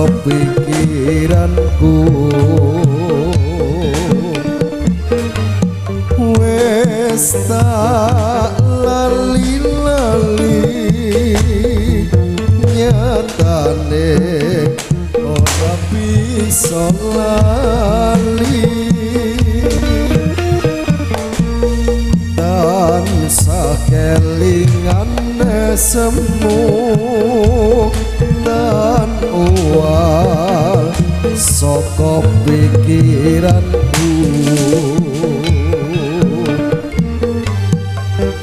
saka pikiranku wis tak lali-lali nyatane ora bisa lali tansah kelingan semu dan uwal saka pikiranku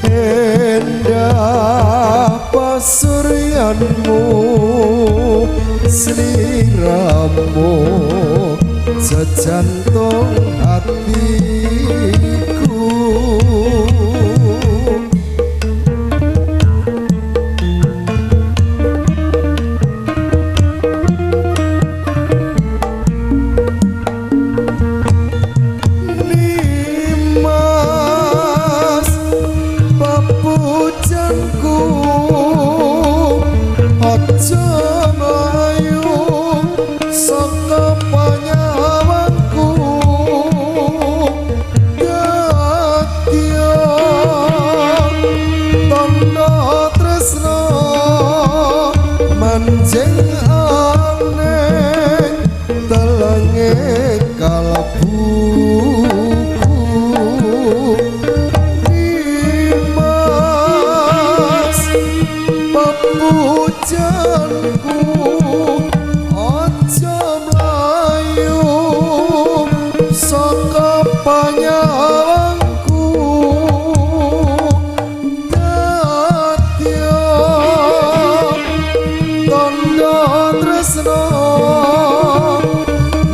endah pasuryanmu sliramu sejantung hatiku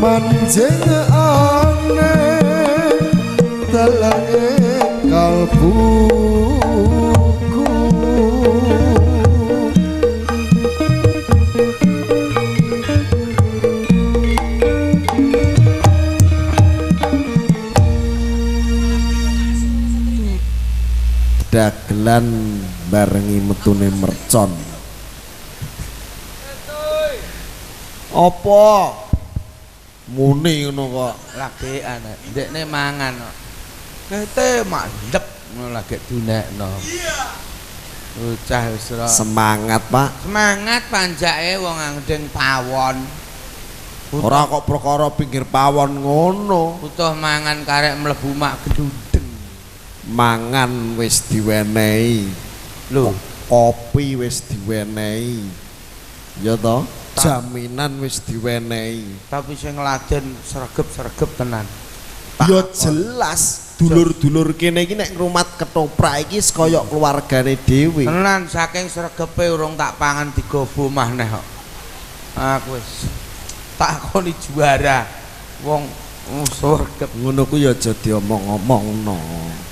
manjing aneh dalange kalbuku dagelan barengi metune mercon apa muni ngono kok lagi anak ndekne mangan kok kete mandep ngono lagi dunekno bocah wis semangat Pak semangat panjake wong angdeng pawon ora kok perkara pinggir pawon ngono butuh mangan karek mlebu mak gedundeng mangan wis diwenehi lho kopi wis diwenehi ya toh jaminan wis diwenehi tapi sing ngladen sregep-sregep tenan ya jelas dulur-dulur kene iki nek ngrumat ketoprak iki kaya keluargane dhewe tenan saking sregepe urung tak pangan digobo maneh kok aku wis takoni juara wong sregep ngono ku ya aja diomong-omongno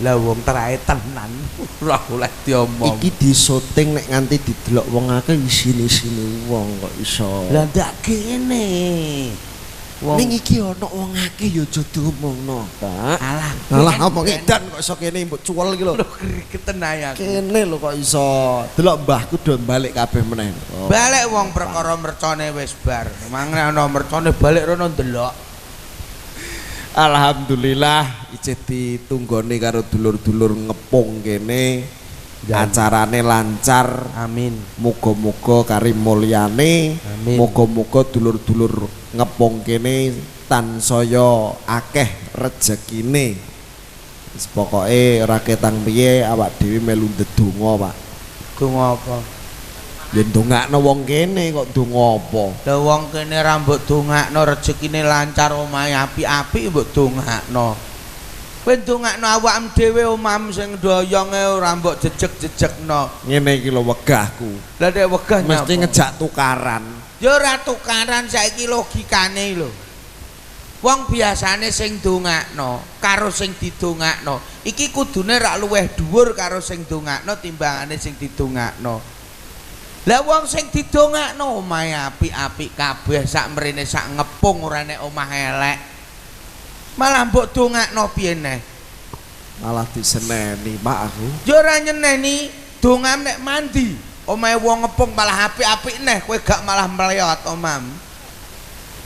lah wong terae tenan ora oleh diomong iki disyuting nek nganti didelok wong akeh isine-isine wong kok iso lah ndak kene wong ning iki ana wong akeh ya aja diomongno Pak alah apa edan kok iso kene mbok cuwel iki lho gregeten ae kene lho kok iso delok mbahku do balik kabeh meneh balik wong perkara mercone wis bar mangane ana mercone balik rono ndelok alhamdulillah ijeh ditunggoni karo dulur-dulur ngepung kene acarane lancar amin muga-muga karim mulyane amin muga-muga dulur-dulur ngepung kene tansaya akeh rejekine wis pokoke ora ketang piye awak dhewe melu ndedonga Pak donga apa ya ndongakno wong kene kok donga apa lha wong kene ra mbok dongakno rejekine lancar omahe apik-apik mbok dongakno kowe dongakno awakmu dhewe omahmu sing ndoyonge ora mbok jejeg-jejegno ngene iki lho wegahku lha nek wegah mesti ngejak tukaran ya ora tukaran saiki logikane lho wong biasane sing dongakno karo sing didongakno iki kudune rak luweh dhuwur karo sing dongakno timbangane sing didongakno lah wong sing didongakno omahe apik-apik kabeh sak mrene sak ngepung ora nek omah elek malah mbok dongakno piye neh malah diseneni Pak aku ya ora nyeneni dongam nek mandi omahe wong ngepung malah apik-apik neh kowe gak malah mleyot omam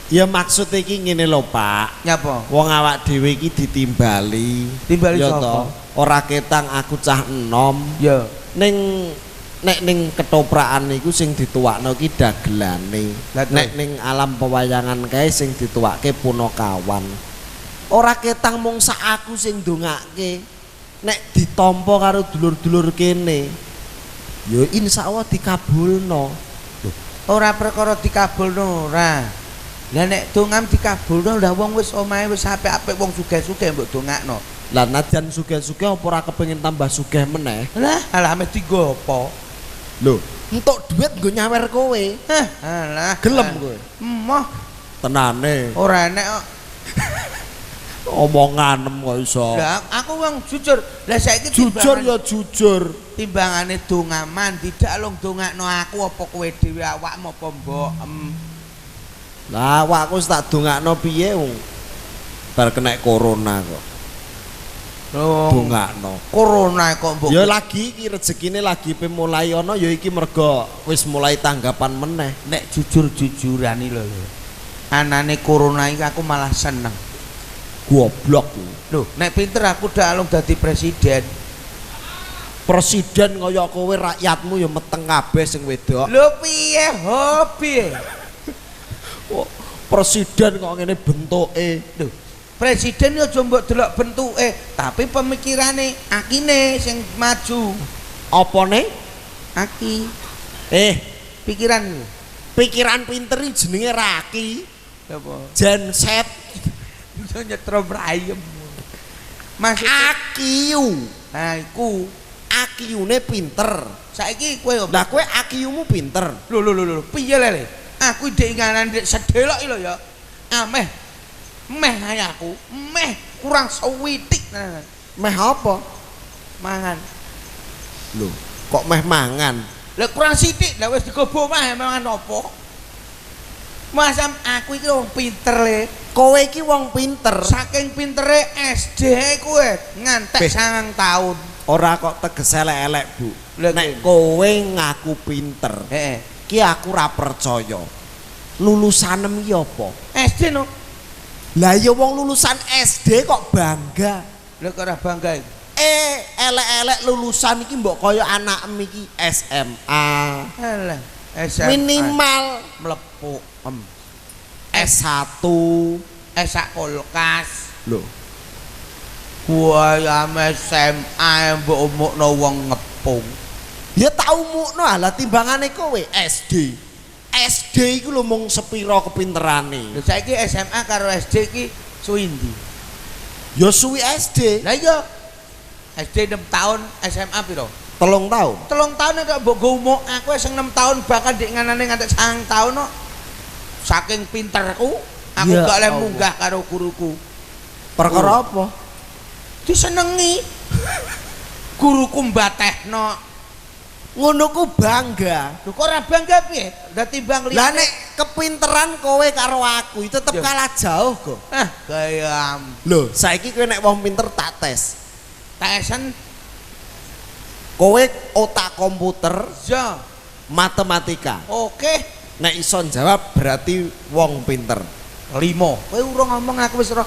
Ya maksud iki ngene lho, Pak. Nyapa? Wong awak dhewe iki ditimbali. Timbali Ya sapa? toh, ora ketang aku cah enom. Ya. Ning nek ning ketoprakan niku sing dituwakno ki dagelane. Nek ning alam pewayangan kae sing dituwake punakawan. Ora ketang mung sak aku sing ndongake. Nek ditampa karo dulur-dulur kene, ya insyaallah dikabulno. Ora perkara dikabulno ora. Lah nek dongam dikabulno lah wong wis omahe wis apik-apik wong sugih-sugih mbok dongakno. Lah najan sugih-sugih apa ora kepengin tambah sugih meneh? Lah alah meh dienggo apa? Lho, entuk duit nggo nyawer kowe. Hah, alah Gelem kowe. Emoh Tenane. ora enek kok. Omonganem kok iso. Lah aku wong jujur. Lah saiki Jujur ya jujur. timbangane dongaman tidak long dongakno aku apa kowe dhewe awakmu apa mbok Lah awakku wis tak dongakno piye wong. Bar kena corona kok. Dongakno. Corona kok mbok. Ya lagi iki rezekine lagi pe mulai ana ya iki mergo wis mulai tanggapan meneh. Nek jujur-jujuran iki lho. Anane corona iki aku malah seneng. Goblok. Lho, nek pinter aku dak alung dadi presiden. Presiden kaya kowe rakyatmu ya meteng kabeh sing wedok. Lho piye hobi? Oh, presiden kok ngene bentuke. Lho, presiden ya aja mbok delok bentuke, tapi pemikirane akine sing maju. Apane? Aki. Pikiran pinter iki jenenge raki. Apa? Genset. Iso nyetrum rayem. Maksud Akiu. nah iku Akiune pinter. saiki kowe Lah kowe akiumu pinter. lho piye lele? Aku ndek inganan ndek sedelok iki lho ya. Meh ae aku, meh kurang sewitik. Meh apa? Mangan. Lho, kok meh mangan? Lah kurang sithik, lah wis digobo mah mangan apa? Masam aku iki wong pinter le. Kowe iki wong pinter. Saking pintere SD kowe ngantek 9 tahun. Ora kok teges elek-elek, Bu. Lha Nek kowe ngaku pinter, Heeh. ki aku ora percaya. Lulusanem iki apa? SD no. Lah ya wong lulusan SD kok bangga. Lha kok ora bangga iki? Elek-elek lulusan iki mbok kaya anakmu iki SMA. Alah, SMA. Minimal Mlepuk. S1. Sak kulkas. Lho, Gua ya SMA mbok umukno wong ngepung. ya tau mukno lah timbangane kowe SD. SD iku lho mung sepira kepinterane. Lha saiki SMA karo SD iki suwi ndi? Ya suwi SD. Lah iya. SD 6 tahun, SMA piro? 3 tahun. 3 tahun nek mbok go umuk aku sing 6 tahun bakal ndek nganane ngantek 9 tahun no. Saking pinterku, aku Ya gak oleh Allah. munggah karo guruku. Perkara apa? Disenengi. Guruku mbatehno. Ngono ku bangga. Lho kok ora bangga piye? Lah timbang Lah liyane. nek kepinteran kowe karo aku itu tetep Ya. kalah jauh kok. Gaya Lho, saiki kowe nek wong pinter tak tes. tesen Kowe otak komputer, ya. matematika. Oke. Nek iso jawab berarti wong pinter. 5. Kowe urung ngomong aku wis roh.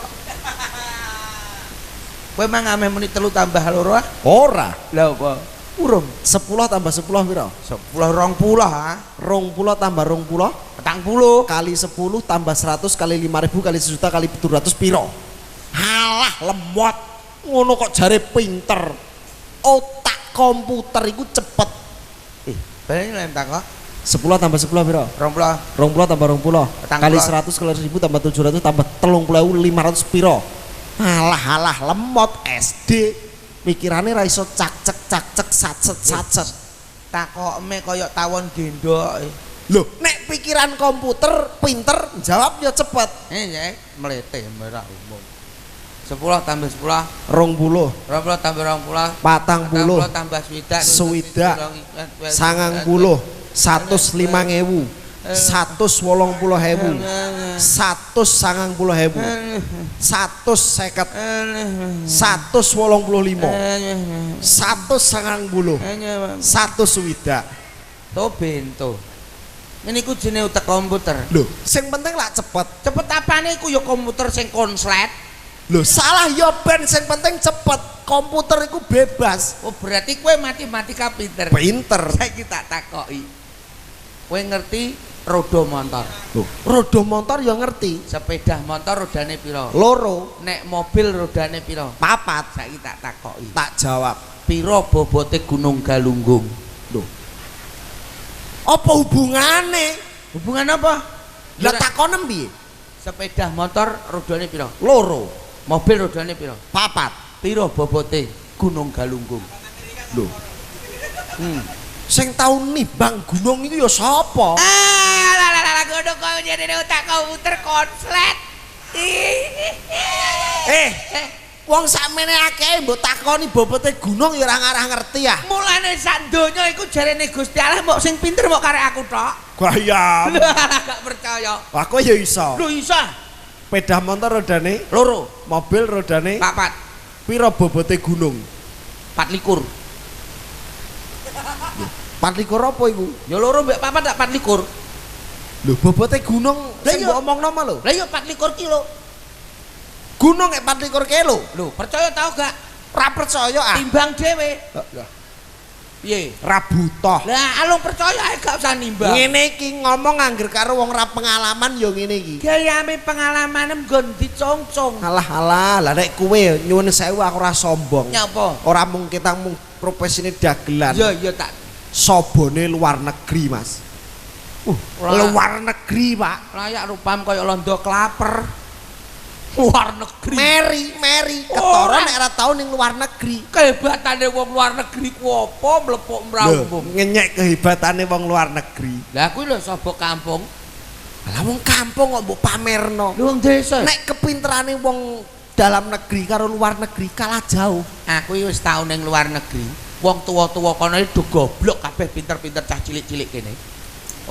Kowe mang ame menit 3 tambah 2 ah? Ora. Lah apa? Urung. 10 tambah 10 piro? 10 20 ha. 20 tambah 20 40. kali 10 tambah 100 kali 5.000 kali 1 juta kali 700 piro? Halah lemot. Ngono kok jare pinter. Otak komputer iku cepet. Bene lem tak kok. 10 tambah 10 piro? 20. 20 tambah 20 Petang kali puluh. 100 kali 1000 tambah 700 tambah 30.500 piro? Halah lemot SD. Pikirane ra iso cak-cek satset. Takokme kaya tawon gendok. Loh, nek pikiran komputer pinter jawab ya cepet. Ya, mlete merah umum. 10 tambah 10. 20 20 tambah 20. 40 40 tambah swidak. Swidak. 90 105.000 180.000 190.000 150 185 190 1 swidak To bento. Ngene iku jenenge utek komputer. Lho, sing penting lak cepet. Cepet apane iku ya komputer sing konslet. Lho, salah ya ben sing penting cepet. Komputer iku bebas. Oh, berarti kowe matematika pinter. Pinter. Saiki tak takoki. Kowe ngerti roda motor? Lho, roda motor ya ngerti. Sepeda motor rodane pira? Loro, Nek mobil rodane pira? papat. Saiki tak takoki. Tak jawab. Pira bobote Gunung Galunggung? Lho. Apa hubungane? Hubungan apa? Lah takonem piye? Sepeda motor rodane pira? Loro, Mobil rodane pira? papat. Pira bobote Gunung Galunggung? Lho. Sing tau nimbang gunung iku ya sapa? Lah gunung kok jenenge utak komputer konslet. Wong sakmene akeh mbok takoni bobote gunung ya ora ngarah ngerti ya. Mulane sak donya iku jarene Gusti Allah mbok sing pinter mbok karek aku tok. Gayam. Gak percaya. Aku ya iso. Lho iso. Sepeda motor rodane Loro, mobil rodane papat, pira bobote gunung? 24. 24 apa iku? Ya loro mbek papat tak 24. Lho bobote gunung Lah sing iya. mbok omongno mah lho. Lah ya 24 kilo. Gunung 24 kilo. Lho, percaya tau gak? Ora percaya ah. Timbang dhewe. Piye? Ra butuh. Lah, alung percaya ae gak usah nimbang. Ngene iki ngomong angger karo wong ra pengalaman ya ngene iki. Gayane pengalaman nggon dicongcong. Alah, lah nek kowe nyuwun sewu aku ora sombong. Nyapa? Ora mung kita mung profesine dagelan. Ya tak Sobone luar negeri, Mas. Luar negeri, Pak. layak rupam kaya londo klaper. Luar negeri. Meri ketara nek ora tau ning luar negeri. Kehebatane wong luar negeri ku apa mlepok mrawung. Ngenyek kehebatane wong luar negeri. Lah kuwi lho sapa kampung? Lah wong kampung kok mbok pamerno. Lho wong desa. Nek kepinterane wong dalam negeri karo luar negeri kalah jauh. Aku wis tau ning luar negeri. Wong tuwa-tuwa kono do goblok kabeh pinter-pinter cah cilik-cilik kene.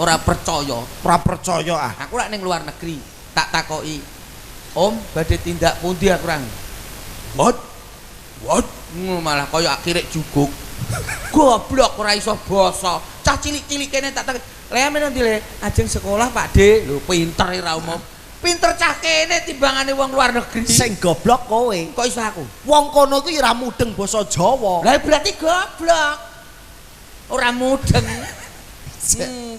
Ora percaya. Ora percaya ah. Aku lak ning luar negeri, tak takoki. Om, badhe tindak pundi aku rang? What? Malah kaya kirek juguk. Goblok ora iso basa. Cah cilik-cilik kene tak takoki. Lha men ndi le? Ajeng sekolah, Pak De. Lho pinter ora umum. Pinter cah kene timbangane wong luar negeri. Sing goblok kowe. Kok iso aku? Wong kono iku ya ora mudeng basa Jawa. Lah berarti goblok. Ora mudeng.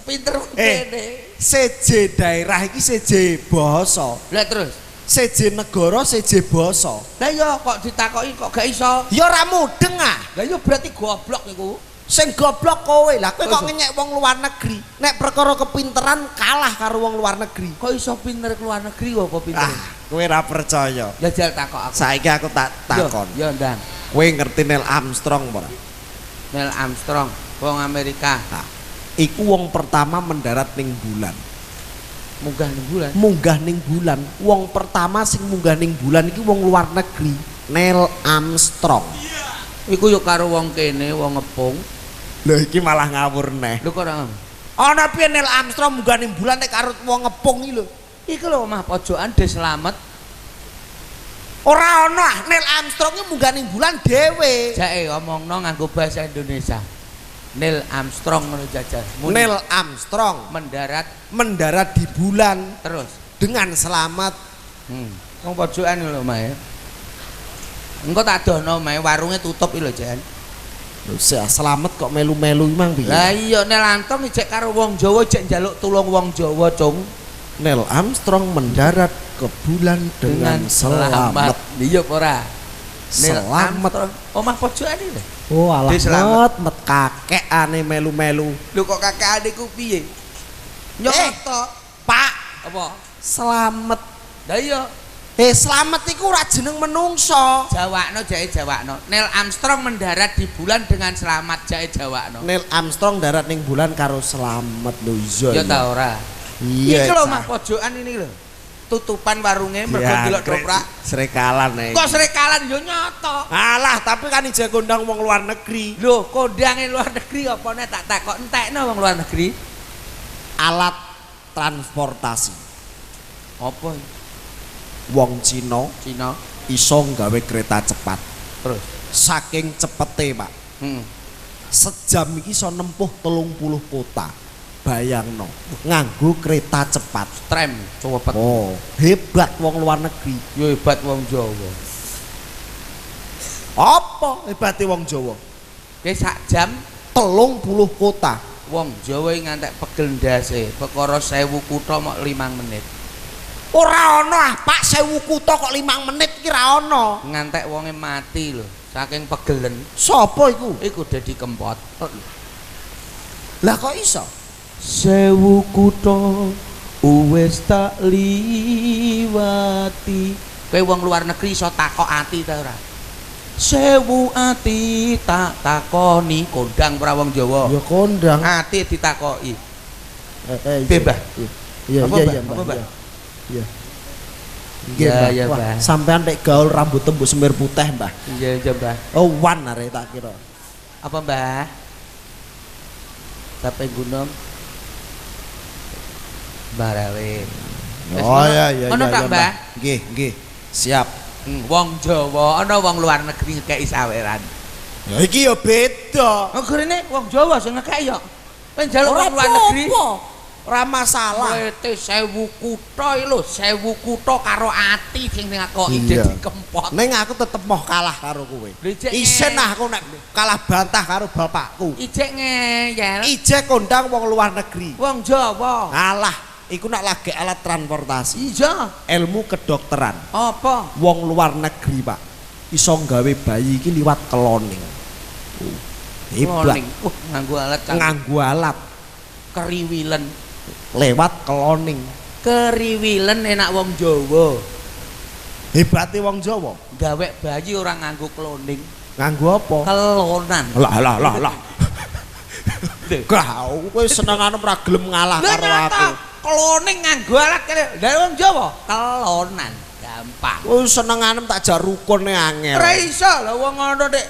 Pinter kene. Seje daerah iki seje basa. Lah terus, seje negara seje basa. lah ya kok ditakoki kok gak iso. Ya ora mudeng ah. Lah ya berarti goblok niku. Sing goblok kowe. Lah kowe kok ngenyek wong luar negeri. Nek perkara kepinteran kalah karo wong luar negeri. Kok iso pinter ke luar negeri kok apa pinter? Ah, kowe ora percaya. Jajal takok aku. Saiki aku tak takon. Ya ndang. Kowe ngerti Neil Armstrong ora? Neil Armstrong, wong Amerika. Nah, iku wong pertama mendarat ning bulan. Munggah ning bulan. Munggah ning bulan. Wong pertama sing munggah ning bulan iki wong luar negeri. Neil Armstrong. Iku yo karo wong kene, wong ngepung. Lho iki malah ngawur neh. Lho kok ora. Ana piye Neil Armstrong munggah ning bulan nek karo wong ngepung iki lho. Iku lho omah pojokan De Slamet. Ora ana, Neil Armstrong iki munggah ning bulan dhewe. Jake omongno nganggo bahasa Indonesia. Neil Armstrong ngono jajal. Neil Armstrong mendarat di bulan terus dengan selamat. Wong pojokan lho Mas. Engko tak dono Mas, warunge tutup iki lho, Jan. Lho selamat kok melu-melu mang piye? Lah iya Neil Armstrong ijek karo wong Jawa ijek njaluk tulung wong Jawa, Cung. Neil Armstrong mendarat ke bulan dengan selamat. Iya ora? Selamat. Omah pojokan iki lho. Oh alah selamat. met kakekane melu-melu. Lho kok kakekane ku piye? Nyoto. Pak, Apa? selamat. Lah iya. Selamat iku ora jeneng menungso. Jawakno jake jawakno. Neil Armstrong mendarat di bulan dengan selamat jake jawakno. Neil Armstrong darat ning bulan karo selamat lho iya. Ya ta ora. Iya. Iki lho mah pojokan ini lho. Tutupan warunge mergo delok doprak. Srekalan nek. Kok srekalan yo nyoto. Alah, tapi kan ijek kondang wong luar negeri. Lho, kondange luar negeri apa nek tak takok entekno wong luar negeri. Alat transportasi. Apa iki? Wong Cina Cina iso nggawe kereta cepat. terus. Saking cepete, Pak. Sejam iki iso nempuh 30 kota. bayangno nganggo kereta cepat tram cepet. oh hebat wong luar negeri Yo hebat wong Jawa. apa hebate wong Jawa Ki sak jam 30 kota wong Jawa ngantek pegel ndase perkara 1000 kutha mok 5 menit. ora ana ah Pak 1000 kutha kok 5 menit ki ra ana Ngantek wonge mati lho saking pegelen. sapa iku Iku Dedi Kempot. lah kok iso 1000 kutha wis tak liwati. Kowe wong luar negeri iso takok ati ta ora? 1000 ati tak takoni kondang pra wong Jawa. ya kondang Ati ditakoki. Mbah iya Apa, iya Mbah? Apa, Mbah Mbah? iya Iya, iya, Wah, Mbah. sampean nek gaul rambut tembus semir putih Mbah Iya, iya, Mbah. oh wan arek tak kira Apa, Mbah? Sampai gunung Barawe. oh iya Ono tak, Mbah? nggih siap Wong Jawa, ana wong luar negeri ngekeki saweran. ya iki ya beda Oh, gerene wong Jawa sing ngekeki ya. Kowe njaluk ora wong luar negeri. ora masalah Wete 1000 kutha iki lho, 1000 kutha karo ati sing ngakoki Iya. Dedi Kempot. ning aku tetep moh kalah karo kowe Lho, Ijek isen ah aku nek kalah bantah karo bapakku Ijek ngeyel. ije kondang wong luar negeri Wong Jawa. alah iku nak lagi alat transportasi Iya. ilmu kedokteran Apa? wong luar negeri Pak iso gawe bayi iki liwat keloning hebat Cloning. Nganggo alat canggih. nganggo alat Keriwilen. lewat keloning Keriwilen enak wong Jawa. hebate wong Jawa Gawe bayi ora nganggo cloning. nganggo apa Kelonan. lah kau kowe senengane ora gelem ngalah Lah karo nyata aku cloning nganggo alat kene. Lah wong Jawa kelonan. Gampang. kowe senengane tak jar rukune angel Ora iso lho wong ngono nek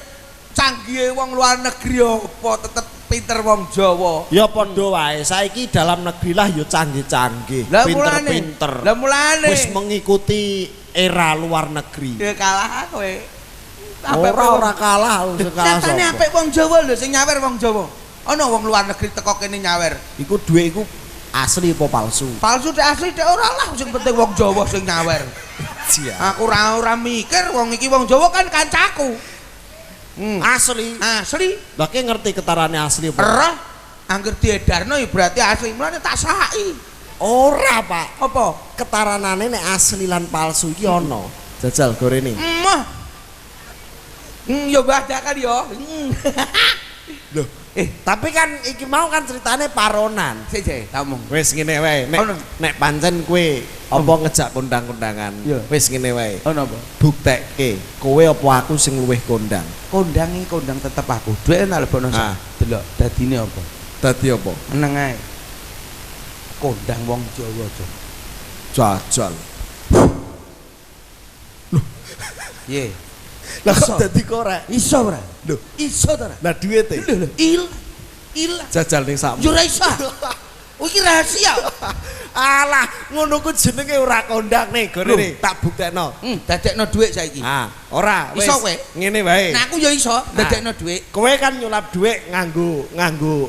canggihe wong luar negeri apa tetep pinter wong Jawa. ya padha wae saiki dalam negeri lah ya canggih-canggih Lah mulane. pinter-pinter Lah mulane. wis mengikuti era luar negeri Ya kalah kowe. ora kalah sing kalah Nyatane sapa apik wong Jawa lho sing nyawer wong Jawa. Ana wong luar negeri teko kene nyawer. iku dhuwit iku asli apa palsu Palsu dek asli dek ora lah sing penting wong Jawa sing nyawer. Aku ora mikir wong iki wong Jawa kan kancaku. asli Asli. lah ki ngerti ketarane asli apa Ora angger diedarno ya berarti asli. Mulane tak saki. ora Pak Apa? ketaranane nek asli lan palsu iki ana jajal gorene Emah. Ya badakan ya. lho tapi kan iki mau kan ceritane paronan Sik tak omong. wis ngene wae Ono. nek pancen kowe apa ngejak kondang-kondangan Iya. wis ngene wae Ono apa? buktekke kowe apa aku sing luwih kondang Kondang iki kondang tetep aku. Duwe nalebono Ah. delok dadine apa? dadi apa Meneng ae. Kondang wong Jawa, Cuk. jajal Piye? lah Iso. kok dadi korek Iso ora? lho Iso ta ora? lah duwite Lho, ilang. jajal ning sakmu Yo ora iso. Oh iki rahasia. alah ngono ku jenenge ora kondang nih gorene tak buktekno Dadekno dhuwit saiki. ora wis Iso kowe? ngene wae Nah aku yo iso dadekno dhuwit. kowe kan nyulap dhuwit nganggo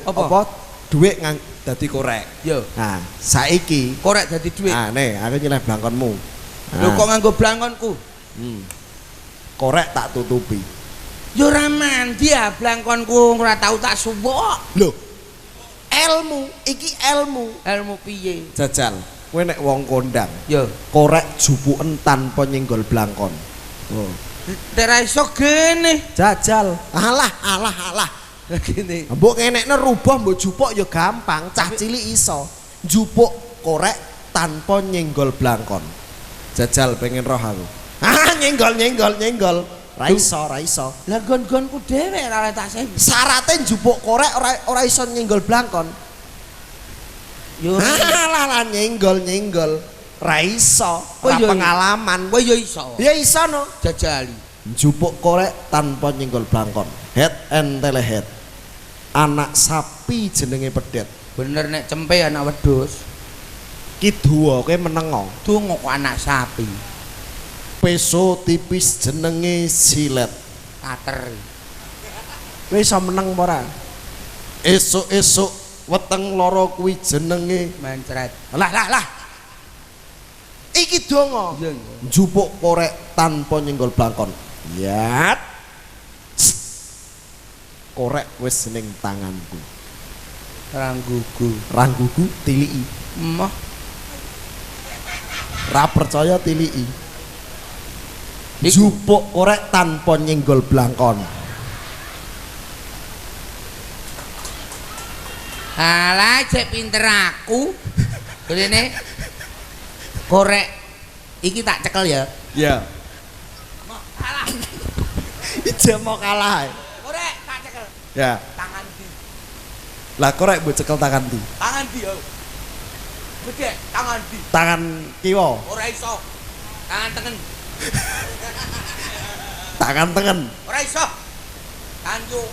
Apa? dhuwit dadi korek Yo, nah saiki korek dadi dhuwit. nih aku nyeleh blangkonmu Lho kok nganggo blangkonku? korek tak tutupi Yo ora mandi ya blangkonku ora tau tak suwok. lho ilmu iki ilmu Ilmu piye? jajal kowe nek wong kondang Yo, korek jupuken tanpa nyenggol blangkon oh ora iso gene. jajal alah Gene. mbok ngenekne rubah mbok jupuk ya gampang cah cilik iso jupuk korek tanpa nyenggol blangkon jajal pengen roh aku nyenggol ra iso Lah gon-gonku dhewe ora tak sing. syaratnya jupuk korek ora iso nyenggol blangkon Yo lah nyenggol ra iso Oh, ora iya. pengalaman kowe yo iso. ya iso no Jajali. jupuk korek tanpa nyenggol blangkon head and telehead anak sapi jenenge pedet Bener nek cempe anak wedhus. ki duwa kowe menengo Dungo kok anak sapi. peso tipis jenenge silet Kater. kowe iso meneng apa ora esuk-esuk weteng loro kuwi jenenge mencret. lah. Iki donga. Iya. Njupuk korek tanpa nyenggol blangkon. Yat. Korek wis ning tanganku. Rangguku tiliki. Emoh. Ra percaya tiliki. Njupuk korek tanpa nyenggol blangkon. Alah cek pinter aku. Rene korek iki tak cekel ya. Ya. Kalah. Ije mau kalah. Korek tak cekel. Ya. Tangan di. Lah korek mbok cekel tangan ndi? Tangan di yo. Gede tangan di. Tangan kiwa. Ora iso. Tangan tengen. Tangan tengen. Ora iso. Tanjuk.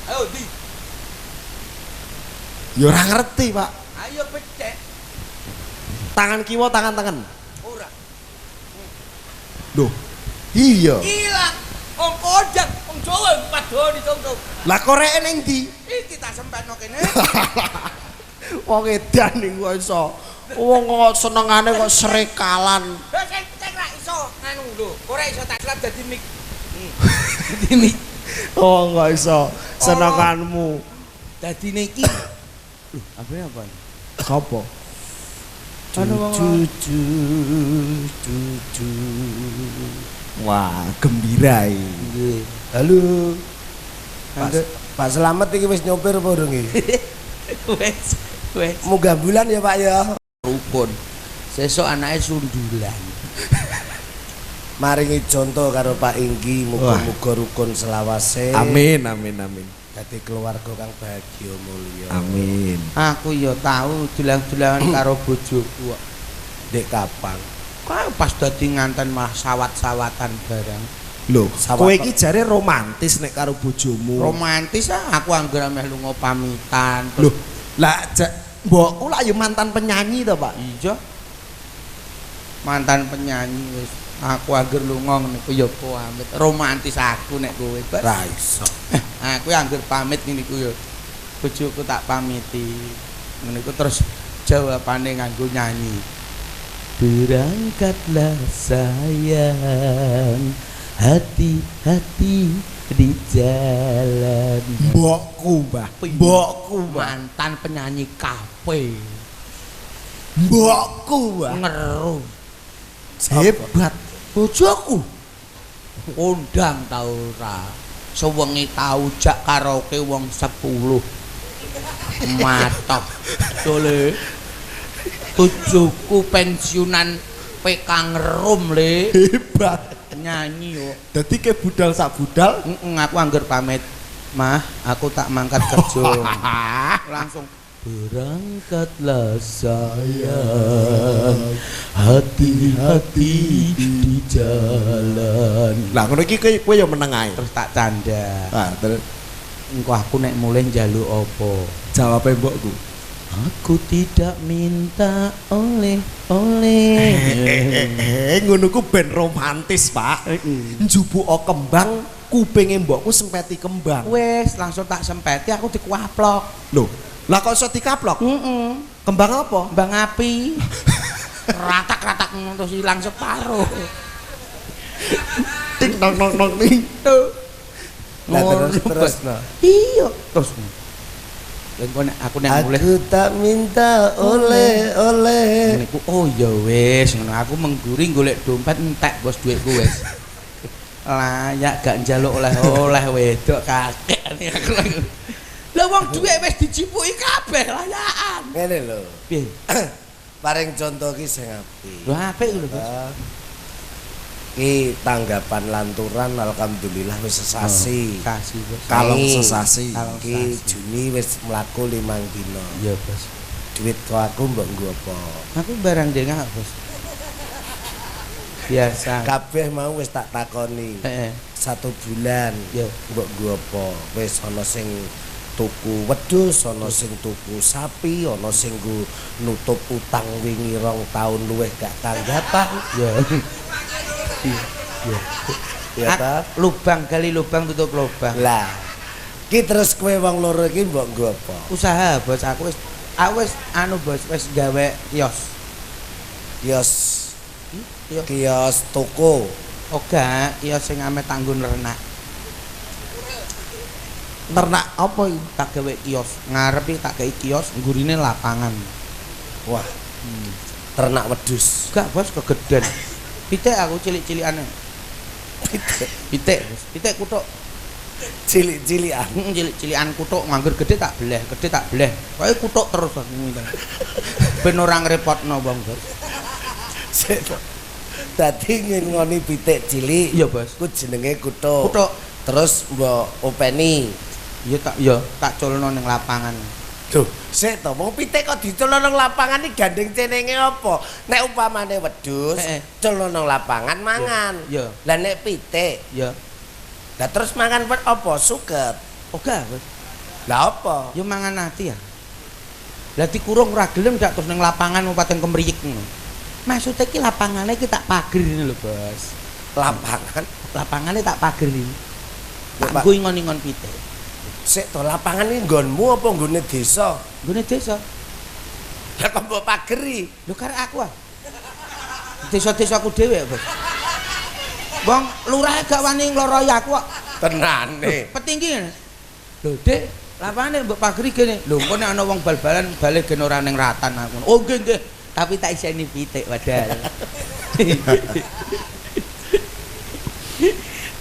Ayo di. Ya ora ngerti, Pak. Ayo becek. Tangan kiwa, tangan tengen. Ora. Loh. Iya. Ilang. Wong kodang, wong Jawa padoni tong-tong. Lah koreke ning ndi? Iki tak sempetno kene. Wong edan ning kok iso. Wong kok senengane kok serekalan. Lah cek ra iso nganu lho. Korek iso tak celap dadi mik. Dadi mik. Oh, enggak iso. Senenganmu. Dadi niki. Apa? Sopo? Cucu. Wah, gembira iki. Halo. Pak Selamat iki wis nyopir apa urung iki? Wes. Munggah bulan ya Pak ya. Rukun. Sesuk anake sundulan. Maringi contoh karo Pak Inggi, muga-muga rukun selawase. Amin. Dadi keluarga kang bahagia mulya. Amin. Aku ya tahu dulang-dulangan karo bojoku kok. Dek kapan? Kae pas dadi nganten malah sawat-sawatan barang. Lho, Sawat kowe kok. iki jare romantis nek karo bojomu. Romantis aku anggere meh lunga pamitan. Lho, lah mbokku lak yo mantan penyanyi to, Pak. Iya. Mantan penyanyi wis. Aku anggere lunga niku ya pamit. Romantis aku nek kowe, Bas. Ra iso. Aku anggere pamit niku ya bojoku tak pamiti. Niku terus jawabane nganggo nyanyi. Berangkatlah sayang, hati-hati di jalan. Mbokku, Mbah. Mbokku, Mbah. Mantan penyanyi kafe. Mbokku, Mbah. Ngeru. Hebat. Bojoku undang tau ora. Sewengi tau jak karaoke wong 10. Matok. Dole. Bojoku pensiunan PK Ngerum le. Hebat. Nyanyi yo. Dadi ke budal sak budal. Aku angger pamit. Mah, aku tak mangkat kerja. Langsung berangkatlah sayang, hati-hati di jalan. Lah ngono iki kowe yo meneng ae. Terus tak canda. Ah, terus Engko aku nek mulai njaluk apa? jawabe mbokku. Aku tidak minta Ngono ku ben romantis, Pak. Njupuk kembang, kupinge mbokku sempeti kembang. Wes langsung tak sempeti aku dikuaplok. Loh, lah kok iso dikaplok? Kembang apa? Bang api. Ratak-ratak terus hilang separuh. Ting nong nong nong ting. Lah terus no. Iya, terus. Engko nek aku nek mulih Aku tak minta oleh. niku oh ya wis ngono aku mengguri golek dompet entek bos duitku wis. Layak gak njaluk oleh-oleh wedok kakek aku lagi. Lah wong dhuwit wis dicipuki kabeh layakan. Ngene lho. Piye? Paring contoh ki sing apik. Lho apik lho, Bos. Ki tanggapan lanturan alhamdulillah wis sesasi. Kasih, Bos. Kalong Ki- sesasi. Kalong Ki sesasi. Juni wis mlaku 5 dina. Iya, Bos. Duit kok aku mbok nggo apa? Aku barang dengah, Bos. Biasa. Kabeh mau wis tak takoni. Heeh. 1 bulan. Iya. Mbok nggo apa? Wis ana sing tuku wedhus, ana sing tuku sapi, ana sing nggo nutup utang wingi 2 taun luwih gak tanggapan. Ya. Ya ta? Lubang kali lubang tutup lubang. Lah, Ki terus kowe wong loro iki mbok nggo apa? Usaha, Bos. Aku wis anu, Bos, wis gawe kios. Kios. Kios. Kios toko. Oga, kios sing ame tanggun renak. Ternak apa iki? Tak gawe kios. Ngarep iki tak gawe kios, nggurine lapangan. Wah. Ternak wedhus. Gak, Bos, kegeden. Pitik aku cilik-cilikane. Pitik, Bos. Pitik kutuk. Cilik-cilikan. Cilik-cilikan kutuk nganggur gede tak beleh. Pokoke kutuk terus aku ngene. Ben ora ngrepotno wong, Bos. Dadi ngoni pitik cilik. Iya, Bos. Ku jenenge kutuk. Kutuk. Terus mbok openi. Ya tak culno ning lapangan. Duh, sik to, wong pitik kok diculno nang lapangan iki gandeng cenenge apa? Nek umpamane wedhus, culno nang lapangan mangan. Ya. Lah nek pitik, Ya. lah terus mangan apa? Suket. Oga, Bos. Lah apa? Ya mangan ati ya. Lah dikurung ora gelem dak terus ning lapangan upaten kemriyik ngono. Maksudnya ki lapangane ki tak pager ini lho, Bos. Lapangan. Lapangane tak pager iki. Ya, Tak Pak. nggo ingon-ingon pitik. Sik to, lapangan iki nggonmu apa nggone desa? Nggone desa. Lah kok mbok pageri? Lho karek aku ah. Desa-desaku dhewe, Bos. Wong lurah gak wani ngloroi aku kok. Tenane. Petinggi. Lho, Dik, lapangane mbok pageri kene. Lho, engko nek ana wong bal-balan bali gen ora ning ratan aku. Oh, nggih, nggih. Tapi tak iseni pitik padahal.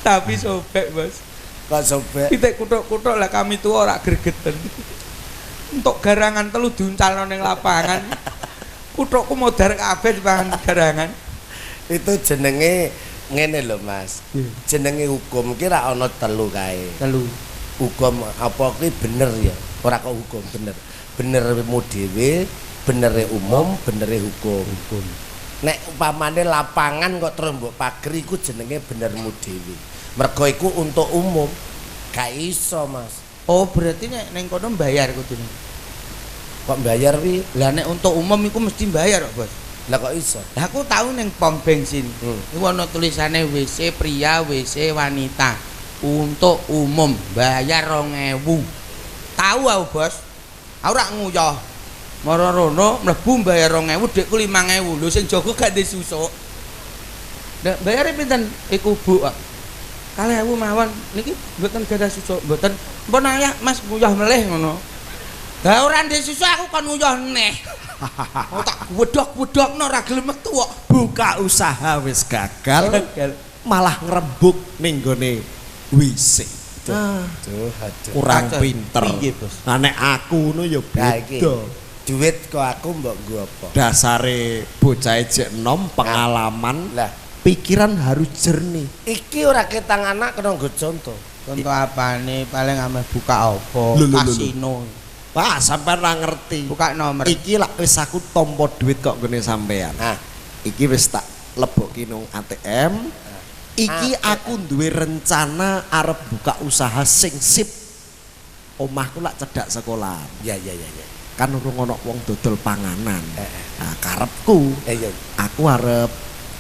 Tapi sobek, Bos. Kok sobek? Pitik kutuk-kutuk lah kami tuwa ora gregeten. Untuk garangan telu diuncalno ning lapangan. Kutukku modar kabeh dipangan garangan. Itu jenenge ngene lho, Mas. Jenenge hukum ki ra ana telu kae. Telu. Hukum apa kuwi bener ya. Ora kok hukum bener. Benermu dhewe, benere umum, benere hukum. Nek umpamane lapangan kok terus mbok pageri iku jenenge benermu dhewe. Mergo iku untuk umum. Gak iso, Mas. Oh, berarti nek ning kono bayar kudune. Kok bayar wi? Lah nek untuk umum iku mesti bayar kok, Bos. Lah kok iso? Lah aku tahu ning pom bensin. Hmm. Iku ana tulisane WC pria, WC wanita. Untuk umum bayar 2.000. Tahu aku, Bos. Aku ora nguyah. Mara rono mlebu bayar 2.000, dekku 5.000. Lho sing jago gak ndek susuk. Nek bayare pinten? Iku Bu. 2.000 mawon. Niki mboten gadah susuk, mboten. Mpun ayah Mas nguyah melih ngono. Lah ora ndek susuk aku kon nguyah neh. Oh tak wedhok-wedhokno ora gelem metu kok. Buka usaha wis gagal, malah ngrembug ning gone WC. Aduh, Kurang Kacau. pinter. Piye, Bos? Nah nek aku ngono ya Nah, iki. beda. Duit kok aku mbok nggo apa? Dasare bocah jek enom pengalaman, Lah, pikiran harus jernih. iki ora ketang anak kena nggo contoh. Contoh apane paling ame buka apa? Lho, lho, lho, lho. Kasino. Wah, sampean ora ngerti. Buka nomor. Iki lak wis aku tampa duit kok ngene sampean. Nah, Iki wis tak lebokke nang ATM. Iki aku duwe rencana arep buka usaha sing sip. Omahku lak cedhak sekolah. ya. Kan urung ana wong dodol panganan. Nah, karepku Ya. aku arep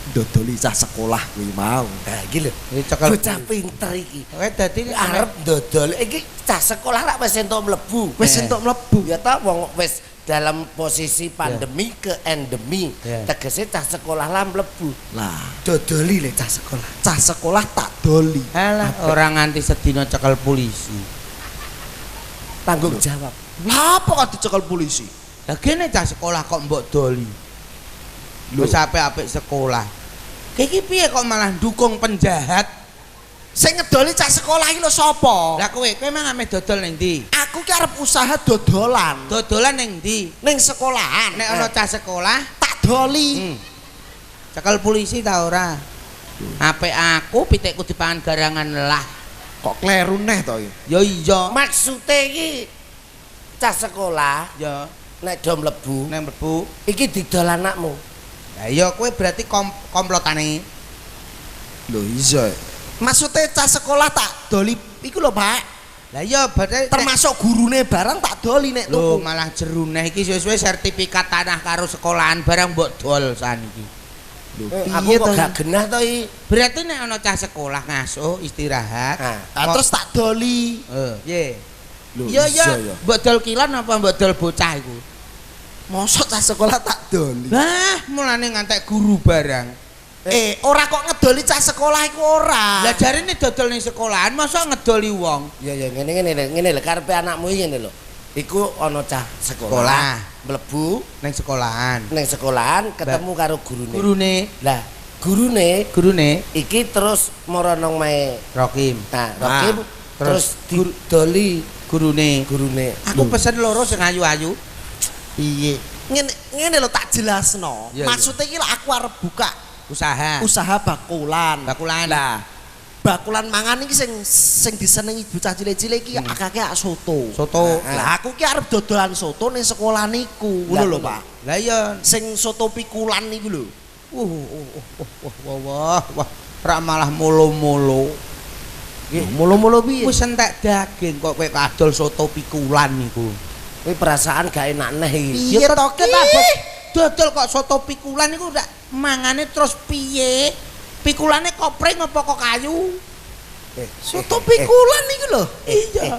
dodoli cah sekolah kuwi mau. Nah, iki lho. Iki cekel. Bocah pinter iki. Oke dadi Arep dodol iki cah sekolah rak wis entuk mlebu. Wis entuk mlebu. Ya ta wong wis dalam posisi pandemi ke endemi. Ya. Tegese cah sekolah lah mlebu. Lah, Dodoli le cah sekolah. cah sekolah tak doli. alah orang nganti sedina cekel polisi. Tanggung jawab. Lah apa kok dicekel polisi? Lah kene cah sekolah kok mbok doli. Wis apik-apik sekolah. Iki piye kok malah dukung penjahat? Sing ngedoli cah sekolah iki lho sapa? Lah kowe emang ame dodol ning ndi? Aku ki arep usaha dodolan Dodolan ning ndi? ning sekolahan. Nek ana cah sekolah, tak doli. cekel polisi ta ora? Apik aku pitikku dipangan garangan lah. Kok kleru neh to iki? Ya iya. Maksude iki cah sekolah Ya nek do mlebu nang mlebu. iki didol anakmu. Lah iya kowe berarti komplotane. Lho iya. Maksudnya cah sekolah tak doli iku lho, Pak. Lah iya berarti Termasuk gurune barang tak doli nek lho tuku. malah jeruneh iki suwe-suwe sertifikat tanah karo sekolahan barang mbok dol saniki. Lho, Aku piye kok to? gak genah to iki. Berarti nek ana cah sekolah ngasuh istirahat. Ah, terus tak doli. Piye? Lho, Iya iya, ya, ya. mbok dol kilan apa mbok dol bocah iku? Mosok cah sekolah tak doli. Lah, mulane ngantek guru barang. Ora kok ngedoli cah sekolah iku ora. Lah jarine dodol ning sekolahan masa ngedoli wong. Ya ngene lho karepe anakmu iki ngene lho. Iku ana cah sekolah, mlebu Ning sekolahan. ning sekolahan ketemu karo gurune. Gurune, Lah, gurune iki terus mara nang mae. Rokim. Nah, Rokim terus Terus didoli gurune. Aku Lho. pesen loro sing ayu-ayu. Piye? Ngene lho tak jelasno. Iya, Maksudnya iki lho aku arep buka Usaha bakulan. bakulan. Lah, bakulan mangan iki sing disenengi bocah cilik-cilik iki akeh soto. Soto. Lah aku ki arep dodolan soto ning sekolah niku. Ngono lho, Pak. Lah iya. Sing soto pikulan niku lho. Wah, rak malah molo-molo. Mulu-mulu piye? Wis entek daging kok kowe kadol soto pikulan niku. Kuwi perasaan gak enak neh iki. Piye to ki? Dodol kok soto pikulan niku ndak mangane terus piye? Pikulane kopring apa kok kayu? Soto pikulan niku lho. Iya.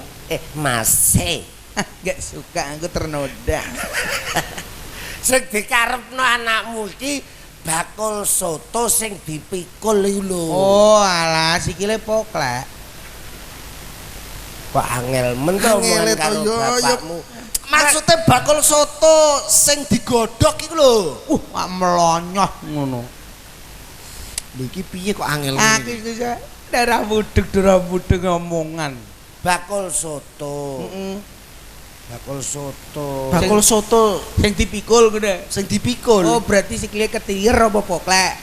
Mase. Gak suka aku ternoda. Sing dikarepno anakmu iki bakul soto sing dipikul iki lho. Oh, alah sikile poklek. Kok angel men to omongan karo bapakmu. Maksudnya bakul soto sing digodhog iku lho. Kok melonyoh ngono. Lho iki piye kok angel Aku ngene? iki darah budeg ngomongan. Bakul soto. Heeh. Bakul soto. Bakul soto Sing dipikul kuwi. sing dipikul. Oh, berarti sikile ketir apa poklek?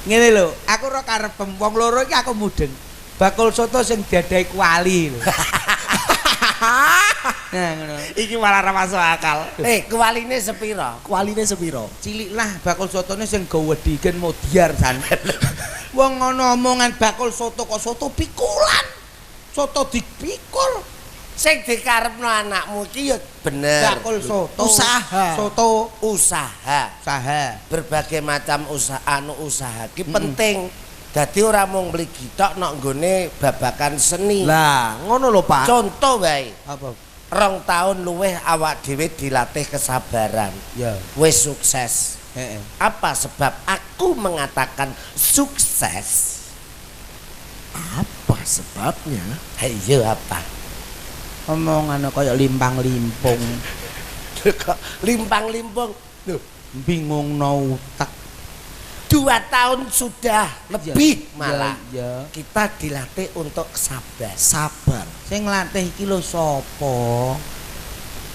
Ngene lho, aku ora karep wong loro iki aku mudeng. Bakul soto sing diadahi kuali lho. Nah, ngono. Iki malah ora masuk akal. Kualine sepira? Kualine sepiro? Cilik lah bakul sotone sing go wedigen modiar san. Wong ngono omongan bakul soto kok soto pikulan. Soto dipikul. Sing dikarepno anakmu iki ya bener. Bakul soto. Usaha. Soto Usaha. usaha. Berbagai macam usaha ki penting. Dadi ora mung mligi tok nok nggone babakan seni. Lah, ngono lho, Pak. Contoh wae. Apa? 2 tahun luweh awak dhewe dilatih kesabaran. Ya. Wis sukses. Heeh. Apa sebab aku mengatakan sukses? Apa sebabnya? Ayo apa? Omongan kaya limpang-limpung. Kok limpang-limpung. Loh, Bingungno utek. 2 tahun sudah lebih malah. Ya. Kita dilatih untuk sabar. Sabar. Sing nglatih iki lho sapa?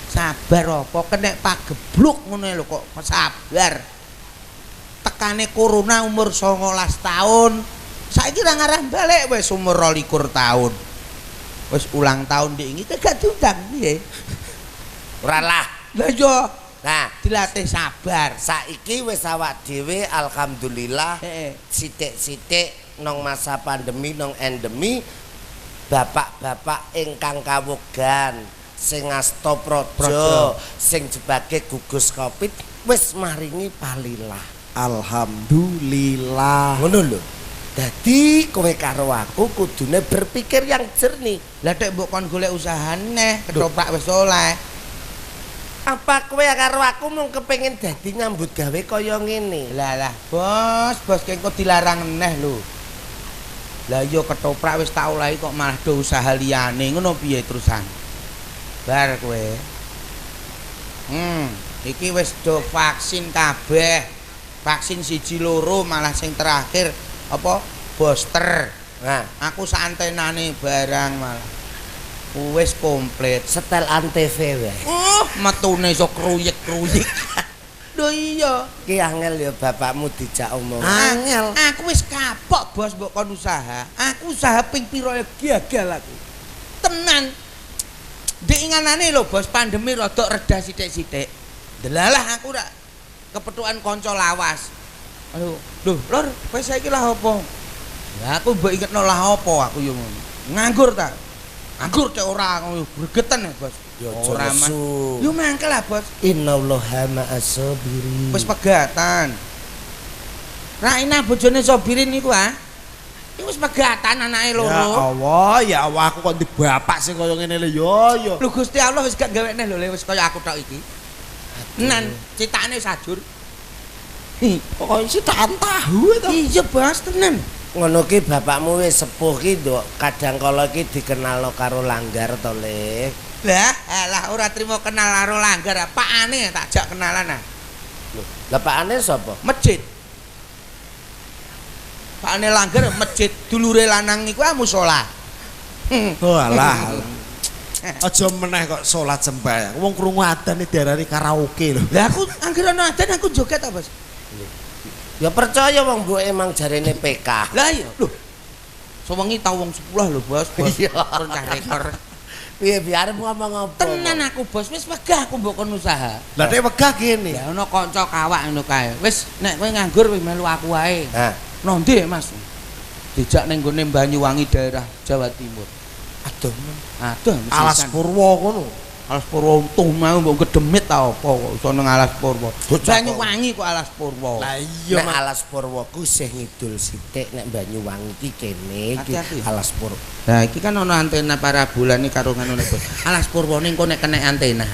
Sabar apa kenek pagebluk ngono lho kok sabar. Tekane corona umur 19 tahun. Saiki ra ngarah balik wis umur 22 tahun. Wis ulang tahun dik iki gak diundang piye? Ora lah. Lah yo Nah, dilatih sabar. saiki wis awak dhewe alhamdulillah Heeh. sithik-sithik nang masa pandemi nang endemi bapak-bapak ingkang kawogan sing ngasta praja sing sebagai gugus Covid wis maringi palilah. Alhamdulillah. Ngono lho. Dadi kowe karo aku kudune berpikir yang jernih. Lah tek mbok kon golek usahane ketoprak wis oleh. Apa kowe karo aku mung kepengin dadi nyambut gawe kaya ngene? Lah bos kengko dilarang neh lho. Lah yo ketoprak wis tak olahi kok malah do usaha liyane ngono piye terusan. Bar kowe. Iki wis do vaksin kabeh. Vaksin 1 2 malah sing terakhir apa booster. Nah, Aku santenane barang malah. Wis komplit. setel antv wae. Metune iso kruyik-kruyik. Lho iya. Ki angel ya bapakmu dijak omong. Angel. Aku wis kapok bos mbok kon usaha. Aku usaha ping pira gagal aku. Tenan. Ndek inganane lho bos pandemi rada reda sithik-sithik. Delalah aku rak kepethukan kanca lawas. Ayo, lho, Lur, kowe saiki lah apa? Lah aku mbok ingetno lah apa aku yo ngono. Nganggur ta? Nganggur cek ora gregeten ya, Bos. Ya Ora jesu. Yo mangkel lah, Bos. Innallaha ma'as-sabirin. Wis pegatan. Raina bojone Sobirin niku ah. Iku wis pegatan anake Ya loro. Allah, ya Allah aku kok di bapak sing kaya ngene lho yo. Lho Gusti Allah wis gak gawekne lho wis kaya aku tok iki. Nan citakane sajur. Pokoke sih tak tahu itu. Iya Bos tenan. Ngono ki bapakmu wis sepuh ki nduk, kadang kala ki dikenalno karo langgar to, Le. Lah, alah ora trimo kenal karo langgar, apane tak jak kenalan ah. Lah pakane sapa? Masjid. Pakane langgar masjid, dulure lanang niku musala. Oh alah. Aja meneh kok salat sembahyang. Wong krungu adzan diarani karaoke lho. Lah aku anggere ana adzan aku joget ta, Bos? Ya percaya wong mbok emang jarene PK. Lah iya, lho. Sewengi tau wong 10 lho, Bos. Iya. Pernah rekor. Piye biar ngomong apa? Tenan aku, Bos, wis wegah aku mbok kon usaha. Lah nek wegah kene. Ya ana kanca kawak ngono kae. Wis nek kowe nganggur wis melu aku wae. Hah. Nondi Mas? Dijak ning gone Banyuwangi daerah Jawa Timur. Aduh. Aduh, Alas Purwo kono. Alas Purwo untung mau mbok gedemit ta apa kok iso nang Alas Purwo. Banyuwangi kok Alas Purwo. Lah iya Nek Alas Purwo ku sih ngidul sithik, nek Banyuwangi ki kene iki Hati-hati. Alas Purwo. Nah, iki kan ana antena parabola iki karo ngono Bos. Alas Purwo ning kok nek kena antena.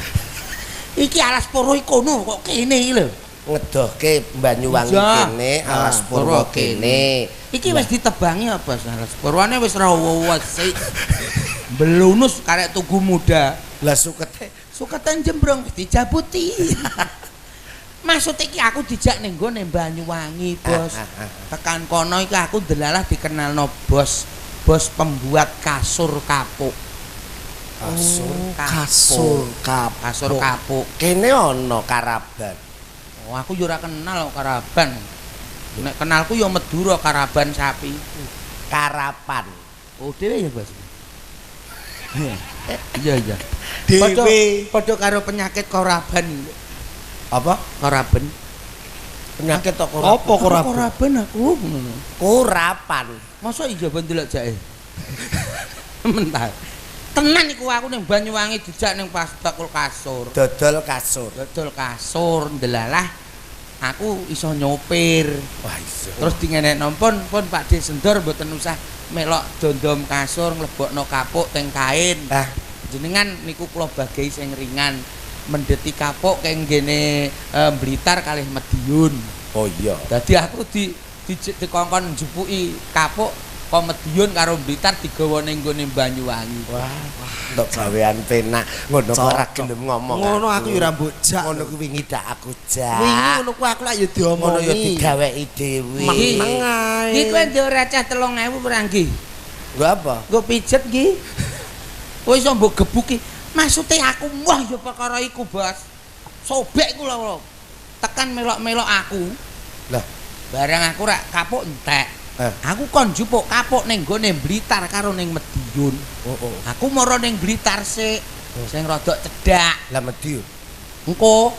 Iki Alas Purwo iki kono kok kene iki lho. Ngedohke Banyuwangi Iya. kene, Alas Purwo kene. Iki wis ditebangi apa Alas Purwane wis rawo sik. Belunus karek tugu muda. Lah sukete Suketen Jembrong wis dijabuti. Maksud iki aku dijak ning nggone Banyuwangi, Bos. Tekan kono iki aku delalah dikenalno bos. Bos pembuat kasur kapuk. kasur Kasur kapuk. kene ana Karaban. Oh, aku yo ora kenal kok Karaban. Nek kenalku yo Madura Karaban sapi. Karapan. Oh, dhewe ya, Bos. Iya iya. Dewe. Padha karo penyakit koraban. Apa? Koraban. Penyakit tok Apa koraban? Koraban aku. Kurapan. Masa iya ben delok jake. Mental. Tenan iku aku ning Banyuwangi dijak ning pas bakul kasur. Dodol kasur. Dodol kasur ndelalah aku iso nyopir. Wah iso. Terus dingenekno pun Pak De Sendor mboten usah melok dondom kasur nglebokno kapuk teng kain. Ah, Jenengan niku kula bagi sing ringan mendeti kapuk keng ngene Blitar kalih Medion. oh iya. Dadi aku dikongkon njupuki kapuk kok Medion karo Blitar digawa ning nggone Banyuwangi. Wah, ndok gawean penak. Ngono kok ora Cocok. gelem ngomong. Ngono aku yo ora mbok jak. Ngono ku wingi dak aku jak. Wingi ngono ku aku lak yo Ngono diomongi. ya digaweki dhewe. Meneng ae. Iki kowe ndek receh 3.000 ora nggih? Nggo apa? Nggo pijet nggih. Kowe iso mbok gebuki. Maksude aku wah ya perkara iku, Bos. Sobek ku lho. Tekan melok-melok aku. Lah, Barang aku rak kapuk entek. Aku kon njupuk kapuk ning nggone Blitar karo ning Medion. oh. Aku mara ning Blitar sik. Sing rada cedhak. Lah Medion. Engko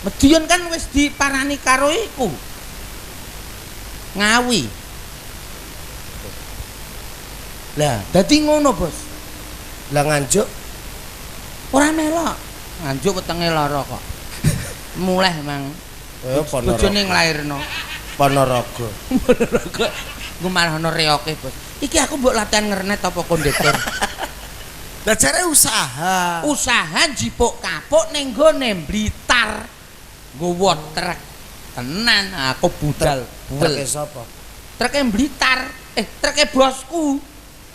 Medion kan wis diparani karo iku. Ngawi. Lah, dadi ngono, Bos. Lah Nganjuk Ora melok. Nganjuk wetenge lara kok. Mulih mang. Bojone nglairno. Ponorogo. Nggo malah ana reoke, Bos. Iki aku mbok latihan ngernet apa kondektur. Lah jare usaha. Usaha njipuk kapuk ning nggone Blitar. Nggowo trek. Tenan aku budal. Treke sapa? Treke Blitar. Treke bosku.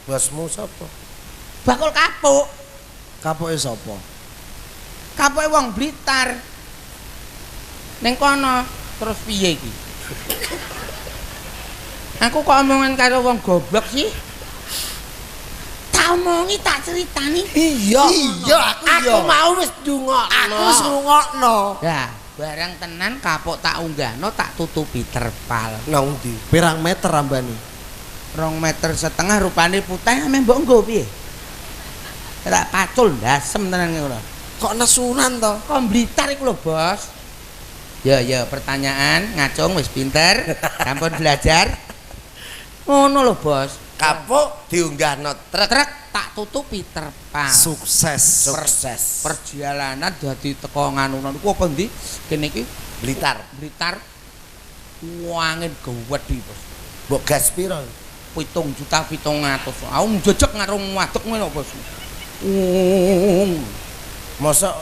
Bosmu sapa? Bakul kapuk. Kapuke sapa? Kapuke wong Blitar. Ning kono terus piye iki? Aku kok omongan karo wong goblok sih? Tak omongi tak ceritani. Iya. Iya, Aku mau wis ndungokno. Aku wis ngrungokno. Ya, barang tenan kapuk tak unggahno tak tutupi terpal. Nang ndi? Pirang meter ambane? 2,5 meter rupane putih ame mbok nggo piye? Tak pacul ndasem tenan ngono. Kok nesunan to? Kok Blitar iku lho, Bos. Ya, pertanyaan ngacung wis pinter, sampun belajar. Ngono lho, Bos. Kapuk diunggahno truk. Trek tak tutupi terpal. Sukses. Sukses. Perjalanan dadi teko nganu niku apa ndi? Kene iki Blitar. Blitar. Angin gawedhi, Bos. Mbok gas piro? 7.700.000. Aku njejeg karo waduk ngono, Bos. Mosok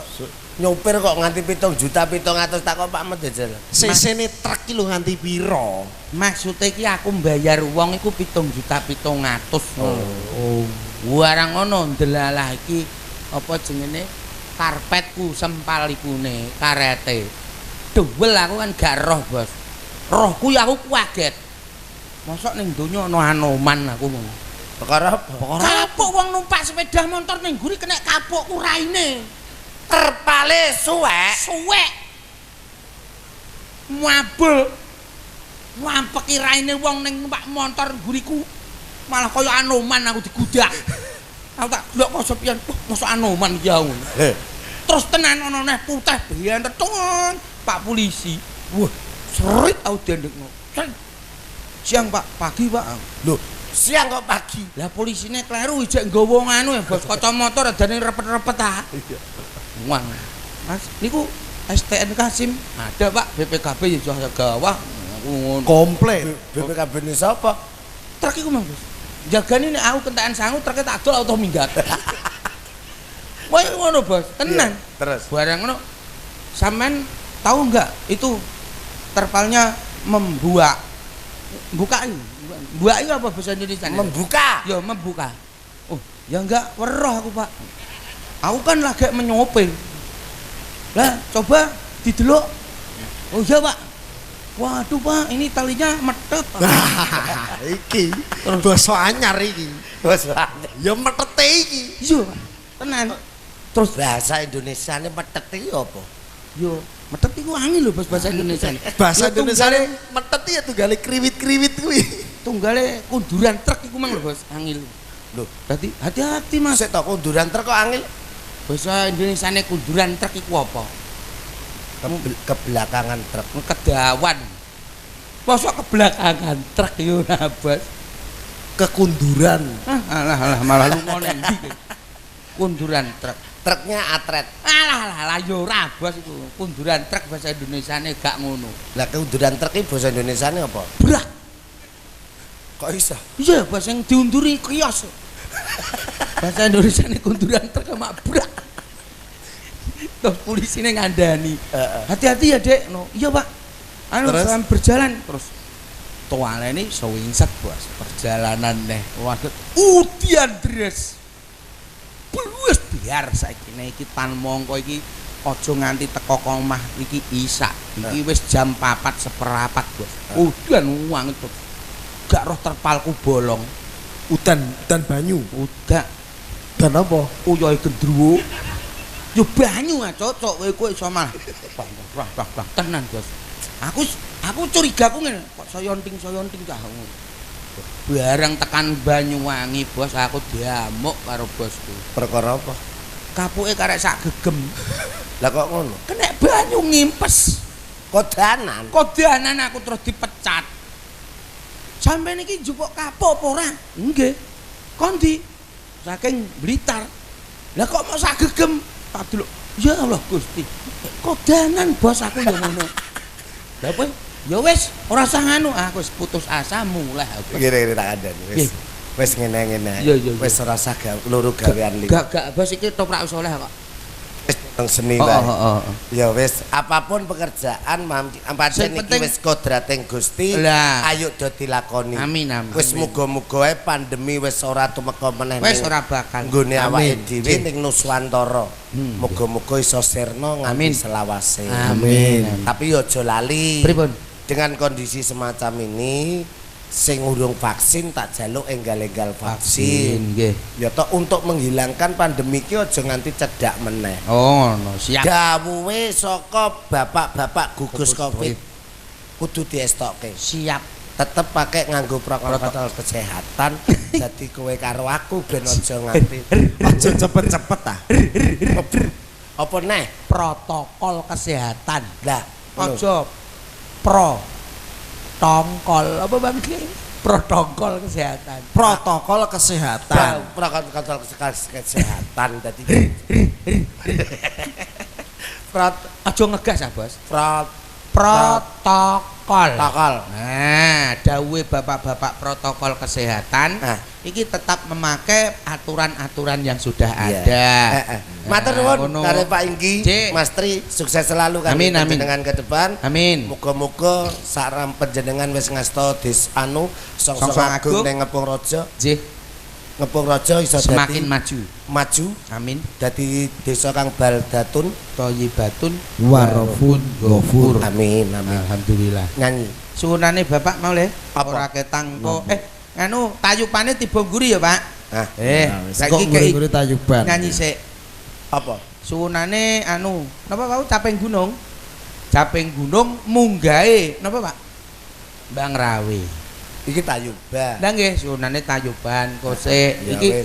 nyopir kok nganti 7.700.000 tak kok Pak Medjel. Sesene truk iki lho nganti piro? Maksudnya iki aku mbayar wong iku 7.700.000. Oh. Warang ngono ndelalah iki apa jenenge karpetku sempalipune karete. Dewel aku kan gak roh, Bos. Rohku ya aku kaget. Mosok ning donya ana Anoman aku ngono. Perkara apa? Kapuk wong numpak sepeda motor ning nguri kena kapuk uraine. Terpale suwek. Suwek. Mabul. Wampek iraine wong ning numpak motor nguriku. Malah kaya Anoman aku digudak. Aku tak delok kok sepian, mosok Anoman iki aku. Terus tenan ana neh putih biyen teton Pak polisi. Wah, serit aku dendekno. Siang Pak, pagi Pak. Loh, siang kok pagi? Lah polisine kleru ijek nggawa nganu ya, Bos, kacamata radane repet-repet ta. Iya. Wang. Mas, niku STNK SIM ada Pak, BPKB ya sudah gawah. Ngono. Komplit. BPKB ini siapa? Truk iku Mang, Bos. Jagane nek aku kentekan sangu truknya tak dol auto minggat. Wah, ngono Bos, tenan. Iya, terus Barang ngono. Sampean tahu enggak itu terpalnya membuak. Buka ini. Buak itu apa bahasa Indonesia? membuka. Ya, membuka. Oh, ya enggak weruh aku, Pak. Aku kan lagi menyopir. Lah, coba didelok. Oh iya, Pak. Waduh, Pak, ini talinya metet. Iki basa anyar iki. Bos. Ya metete iki. Iya, Pak. Tenan. Terus Bahasa Indonesiane metet iki apa? yo metet iku angin lho bahasa Indonesia. Bahasa Ya, Indonesia tunggale- metet ya tunggale kriwit-kriwit kuwi. Tunggale kunduran truk iku mang lho, Bos, angin. Loh, Dadi hati-hati, Mas. sik tok kunduran truk kok angel Bahasa Indonesiane kunduran truk iku apa? kebelakangan truk. Kedawan. Masa kebelakangan truk yo ora, Bos. Kekunduran. Alah malah lu ngono ndi. Kunduran truk. Truknya atret. Alah yo ora, Bos iku. Kunduran truk bahasa Indonesiane gak ngono. Lah kunduran truk iki bahasa Indonesiane apa? Brak. Kok iso? Iya, Bos yang diunduri kios. Bahasa Indonesiane kunduran truk sama brak. Terus polisine ngandani. Hati-hati ya, Dek. No. Iya, Pak. Anu Terus? dalam berjalan terus tualene sewingset, Bos. Perjalanan deh. Waduh, udian dres. Wis biar saiki iki tan mongko iki aja nganti teko omah iki isak. Iki wis jam 4:04, Bos. Udan uang itu. Gak roh terpalku bolong. Udan banyu. Udah Dan apa? uyohe gendruwo. Yo banyu ah cocok kowe iso malah. Bah tenan, Bos. Aku curigaku ngene, kok soyonting cah. Barang tekan Banyuwangi, Bos, aku diamuk karo bosku. Perkara apa? Kapuke karek sak gegem. Lah kok ngono? Kena banyu ngimpes. Kodanan. Kodanan aku terus dipecat. Sampeyan iki njupuk kapok apa ora? Nggih. Kondi? Saking Blitar. Lah kok mau sak gegem? Tak delok. Ya Allah Gusti. Kodanan Bos aku yo ngono. Lah apa? Ya wis, ora usah nganu, aku wis putus asa mulai aku. Gini tak ada wis. Wis ngene-ngene. Iya, iya, iya. Wis ora usah loro gawean li. Gak Bos iki toprak soleh kok. Wis teng seni wae. Ya wis, apapun pekerjaan pancen iki penting- wis kodrating Gusti. Lah. Ayo do dilakoni. Amin, amin. Wis muga-muga ae pandemi wis ora tumeka meneh. Wis ning ora bakal. nggone awake Amin. dhewe ning Nuswantara. Muga-muga iso sirna Amin. nganti selawase. Amin. Tapi yo aja lali. Pripun? Dengan kondisi semacam ini sing urung vaksin tak jaluk enggal-enggal vaksin. Nggih. Ya toh untuk menghilangkan pandemi iki aja nganti cedak meneh. Oh, no, siap. Dawuhe saka bapak-bapak gugus Covid kudu diestokke. Siap. Tetep pakai nganggo protokol kesehatan. Jadi kowe karo aku ben aja nganti Aja cepet-cepet ah. apa neh? Protokol kesehatan. Lah, ngono. Aja tongkol apa Bang? Protokol kesehatan. Protokol kesehatan. Protokol kesehatan dadi Aja ngegas ah, Bos. protokol. Protokol. Nah, dawuhe bapak-bapak protokol kesehatan iki tetap memakai aturan-aturan yang sudah ada. Matur nuwun karo Pak Inggi, Mas Tri, sukses selalu kan panjenengan ke depan. Amin. Muga-muga saram panjenengan wis ngasta Songsong Agung ning Ngepung Raja. Nggih. Ngepung Raja iso semakin maju. Amin. Dadi desa kang baldatun, thayyibatun, warafun ghafur. Amin, amin. Alhamdulillah. Nyanyi. Suwunane Bapak mau le? Apa? Ora ketang kok. Nganu tayupane tiba guri ya, Pak. Saiki guri tayuban. Nyanyi sik. Apa? Suwunane anu, napa Pak? Caping gunung. Caping gunung munggahe, napa Pak? Mbang Rawe. Iki tayuban. Lah nggih, suwunane tayuban kose. Iki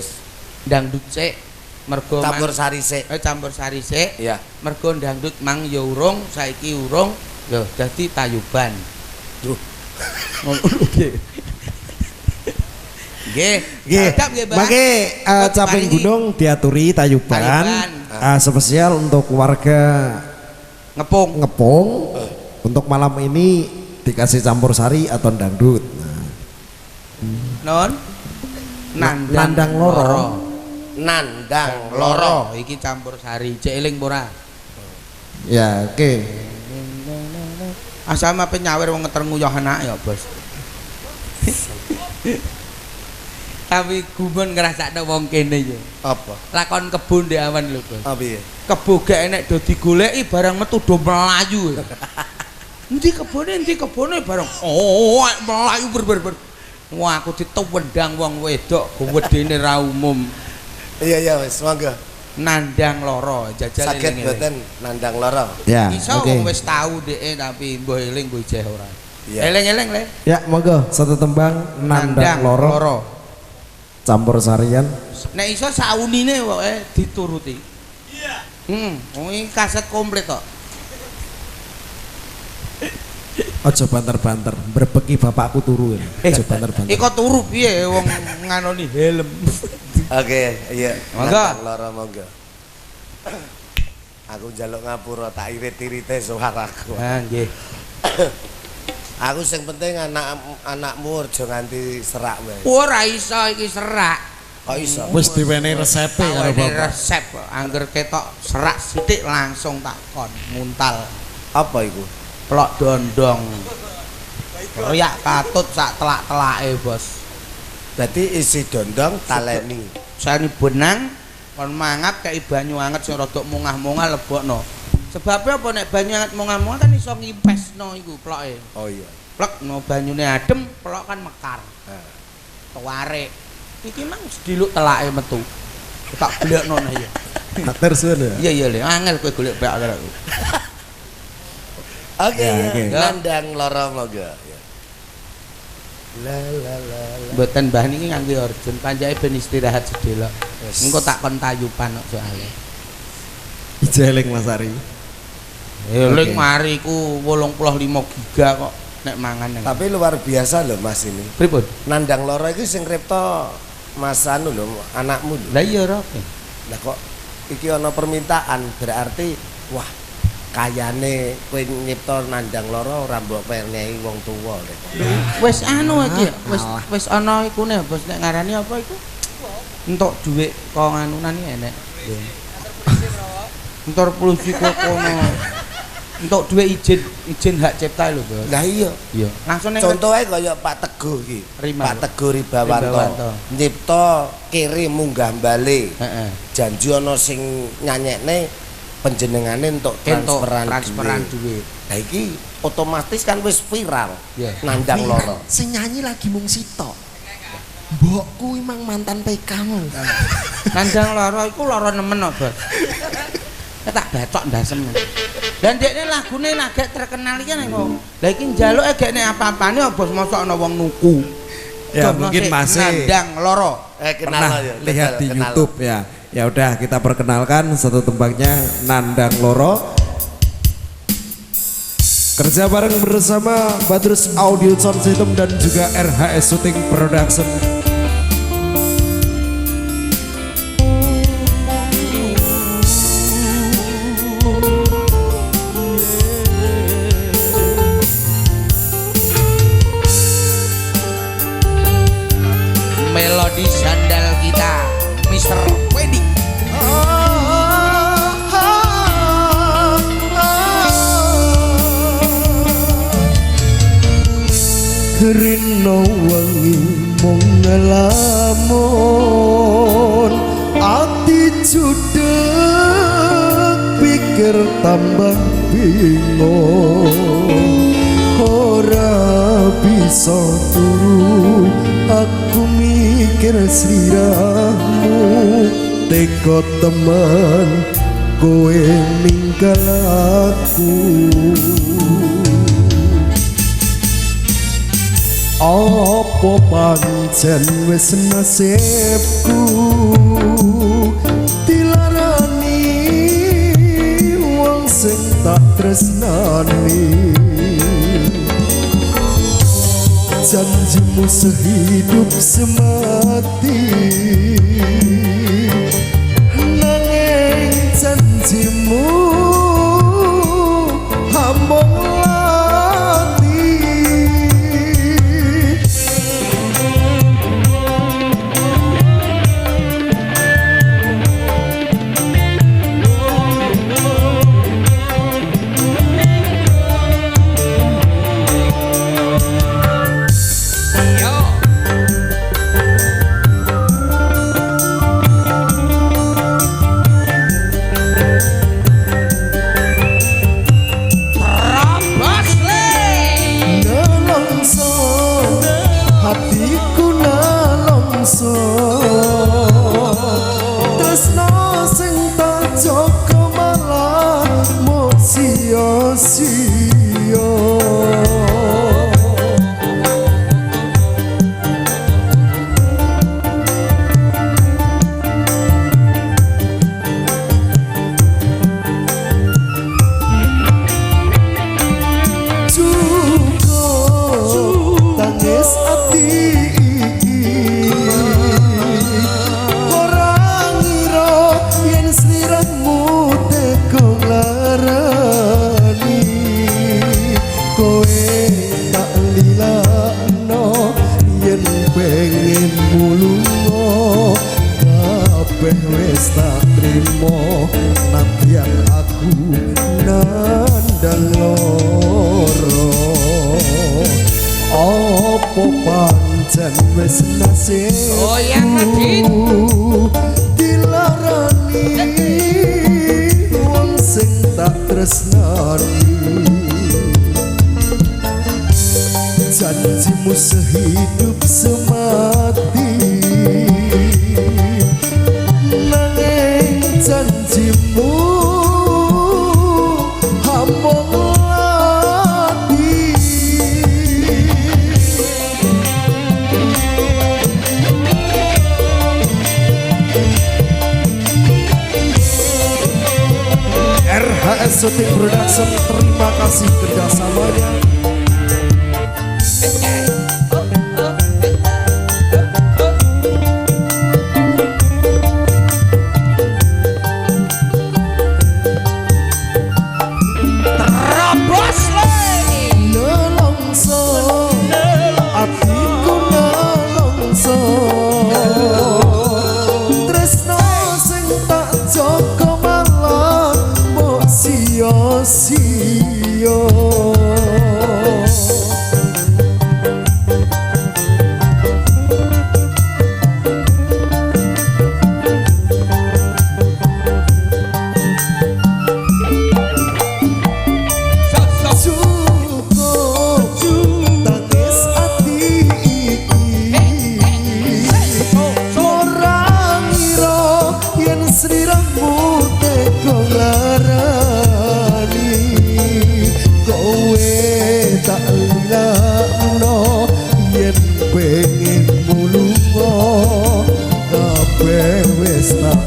dangdut sik. Mergo campur sari sik. Campur sari sik. Iya. Mergo dangdut mang ya urung, saiki urung, ya dadi tayuban. Duh. Ngono nggih. Nggih, mangke caping gunung diaturi tayuban. Spesial untuk warga Ngepung. Untuk malam ini dikasih campur sari atau dangdut. Non Nandang loro. Nandang loro. Iki campur sari, cek eling ora? Ya, oke. Asal mah penyawer wong ngeter nguyah anak ya, Bos. Tapi gumun ngrasakno wong kene ya. Apa? Lakon kebun di awan lho, Bos. Oh piye? Kebo gak enek do digoleki barang metu do melayu. Endi kebone barang. Oh, melayu ber. Wah, aku ditewendang wong wedok, wedene ra umum. Iya wis, monggo. Nandang loro, jajal saged mboten nandang loro. Ya, iso wis tau dheke tapi mbuh eling mbuh jeh ora. Eling-eling le. Ya, monggo satu tembang nandang loro. Campur sarian. Nek iso saunine pokoke dituruti. Iya. Iki kaset komplit kok. Aja banter-banter, berbeki bapakku turu. Aja banter-banter. Iko turu piye wong nganoni helm. Oke, iya. Monggo. Loro monggo. Aku njaluk ngapura tak irit-irite suaraku. Ha, nggih. Aku sing penting anakmu aja nganti serak wae. Ora iso iki serak. Kok iso? Wis diwenehi resepe karo bapak. Resep kok. Angger ketok serak sithik langsung tak kon muntal. Apa iku? Plok dondong. Royak katut sak telak-telake, Bos. Dadi isi dondong taleni. Sani benang kon mangap kei banyu anget sing rada mungah-mungah lebokno. Sebabnya apa nek banyu anget mungah-mungah kan iso ngimpesno iku ploke. Oh iya. Plek no banyune adem, plok kan mekar. Tuarek. Iki mang sediluk telake metu. Tak golekno nah ya. Matur suwun ya. Iya Le, angel kowe golek pek karo aku. Oke, ya. nandang loro monggo. La. Mboten mbah niki ngangge orjen, panjake ben istirahat sedelok. Engko tak kon tayupan kok soalé. Ijeling Mas Ari. Eling mari ku 85 giga kok nek mangan. Tapi luar biasa loh Mas ini. Pripun? Nandang loro iki sing kripto Mas anu lho, anakmu lho. Lah iya ora. Lah kok iki ana permintaan berarti wah kayane kowe nyipta nandang loro ora mbok penehi wong tuwa lho. Wis anu iki, wis ana ikune Bos nek ngarani apa iku? Entuk dhuwit kok nganunan iki enek. Entuk pulusi kok kono. Entuk dhuwit izin hak cipta lho, Bos. Lah iya. Iya. Langsung ning Contohe kaya Pak Teguh iki. Pak Teguh Ribawanto. Nyipta kiri munggah bali. Heeh. Janji ana sing nyanyekne panjenengane entuk transferan duit. Lah iki otomatis kan wis viral. Nandang loro. Sing nyanyi lagi mung sitok. Mbokku emang mantan PK-mu. Nandang loro iku loro nemen kok, Bos. Tak bacok ndasem. Dan dekne lagune agak terkenal iki kok. Lah iki njaluke gekne apa-apane Bos mosok ana wong nuku. Ya mungkin masih nandang loro. Kenal ya. Lihat di YouTube ya. Ya udah kita perkenalkan satu tembangnya Nandang Loro. Kerja bareng bersama Badrus Audio Sound System dan juga RHS Shooting Production. rino wengi mung ngelamun ati judeg pikir tambah bingung ora bisa turu aku mikir sliramu teko teman kowe ninggal aku apa pancen wis nasibku dilarani wong sing tak tresnani janjimu sehidup semati nanging janjimu hamong janjimu sehidup semati nanging janjimu hamong lati RHS Shooting Production terima kasih kerjasamanya.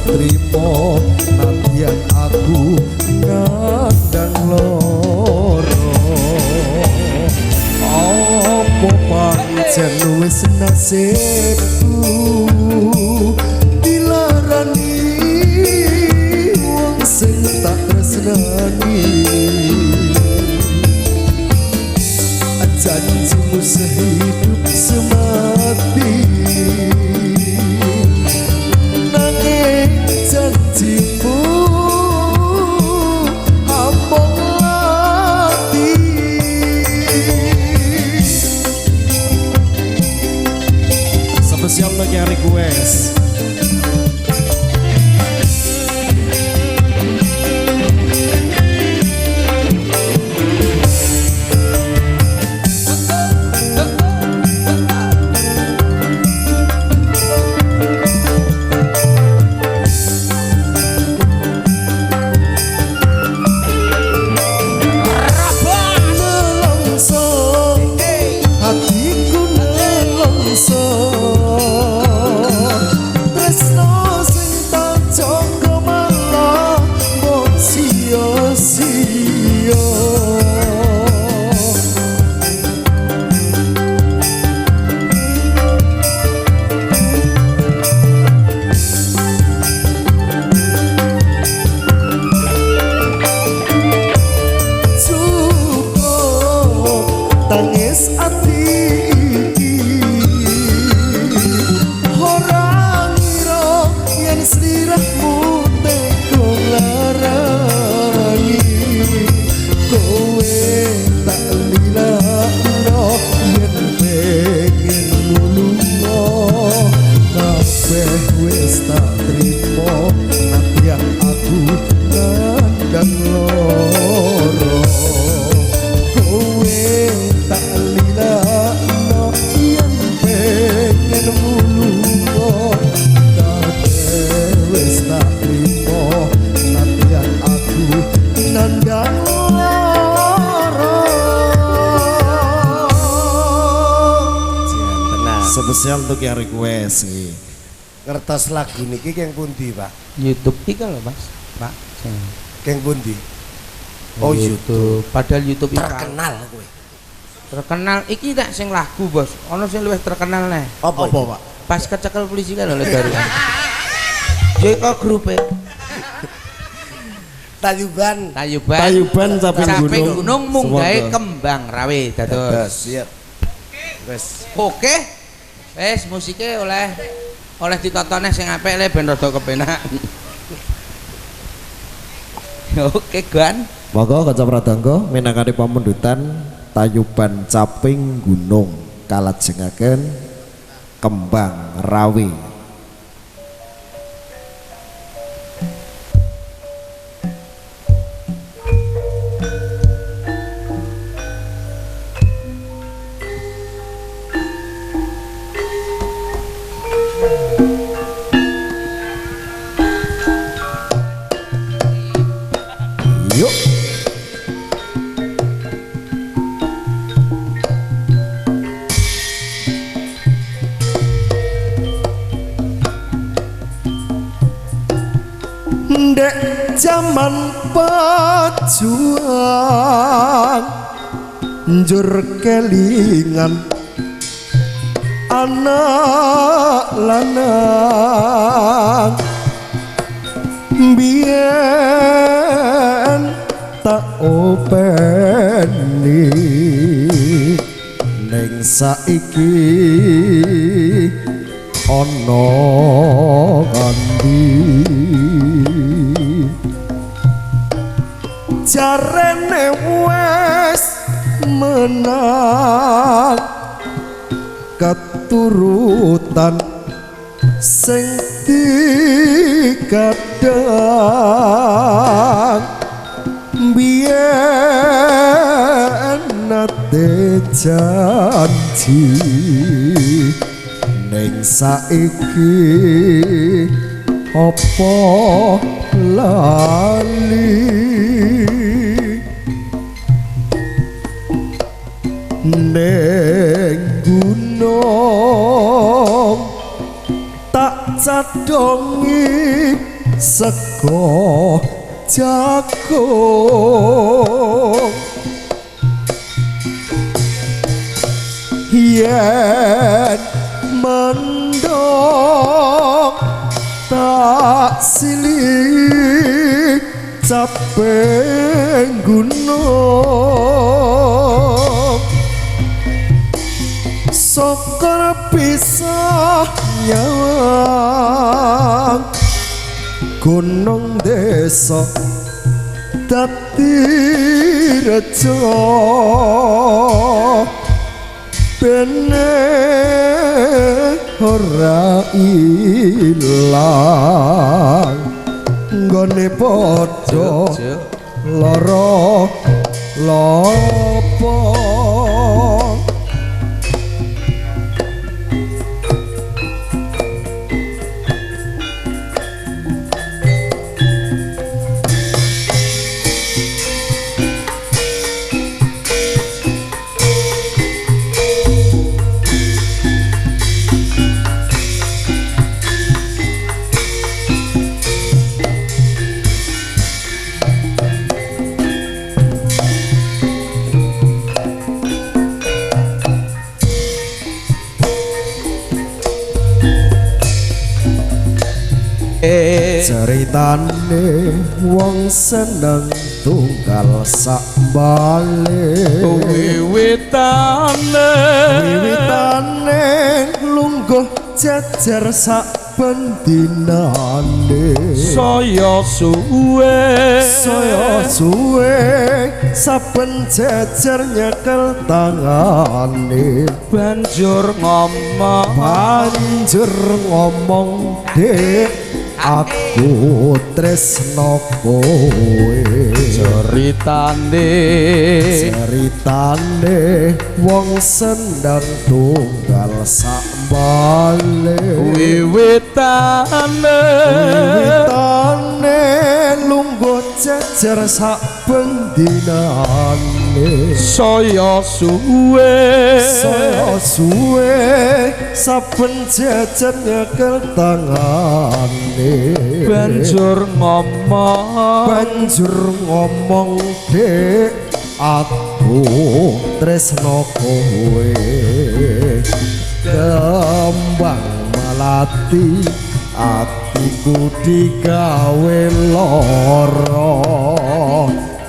Trimo nadyan aku ngandang loro apa pancen wis nasibku dilarani wong sing tak tresnani janjimu sehidup semati janjimu hamong lati request. Hatiku nelongso tresno sing tak jaga malah mbok sia-sia. Cukup tangis ati iki ora ngira yen sliramu teko larani kowe tak lilakno yen pengen mulungo kabeh wis tak trimo nadyan aku nandang loro kowe tak lilakno yen pengen mulungo kabeh wis tak trimo nadyan aku nandang loro. Tenang. Spesial untuk yang request iki. Ngertos lagu niki keng pundi, Pak? YouTube iki lho Mas. Pak. Keng pundi? Oh YouTube. Padahal YouTube iki Terkenal kowe. terkenal iki tak sing lagu, Bos. Ono sing luwih terkenal neh. Apa, Pak? Pas kecekel polisi kan oleh baruan. Yo kok grupe Tayuban. Tayuban Caping Gunung munggahe Semoga. kembang rawe dados. Siap. Wes. Oke. Wes musike oleh ditontonnya sing apik le ben rada kepenak. Oke, Gan. Monggo kaca pradangga minangkani pamundutan Tayuban Caping Gunung kalajengaken kembang rawe. Yuk. Ndek jaman pejuang njur kelingan anak lanang biyen tak openi ning saiki ana ngendi jarene wes menang keturutan sing dikadang biyen nate janji ning saiki apa lali ning gunung tak cadongi sego jagung yen mendong tak silik caping gunung sokor pisah nyawang gunung desa dadi rejo bene ora ilang nggone padha lara lopo ceritane wong seneng tunggal sak bale wiwitane lungguh jejer sak pendinane saya suwe saben jejer nyekel tangane banjur ngomong dek aku tresno kowe ceritane wong sendang tunggal sak bale wiwitane lungguh jejer sak pendinane saya suwe saben jejer nyekel tangane banjur ngomong dek aku tresno kowe kembang melati atiku digawe lara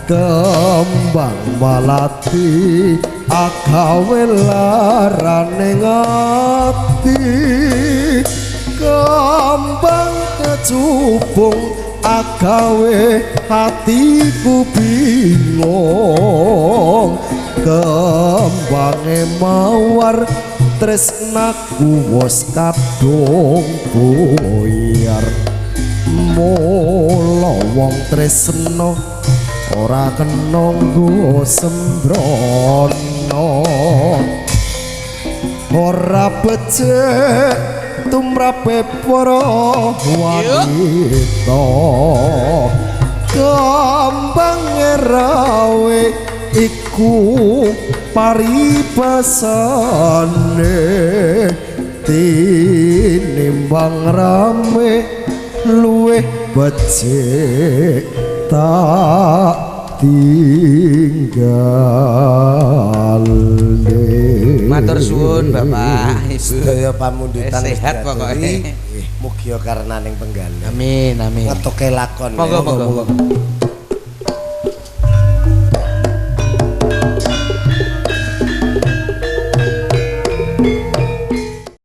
kembang melati agawe larane ngati kembang kecubung agawe hatiku bingung kembange mawar tresnaku wis kadung buyar mula wong tresno ora kena nggo sembrono ora becik tumrape para wanita kembang rawe iku paribasane tinimbang rame luwih becik tak tinggal. Matur suwun Bapak Ibu sedaya pamundutan sehat pokoknya mugi karena ning penggalih amin ngetoke lakon monggo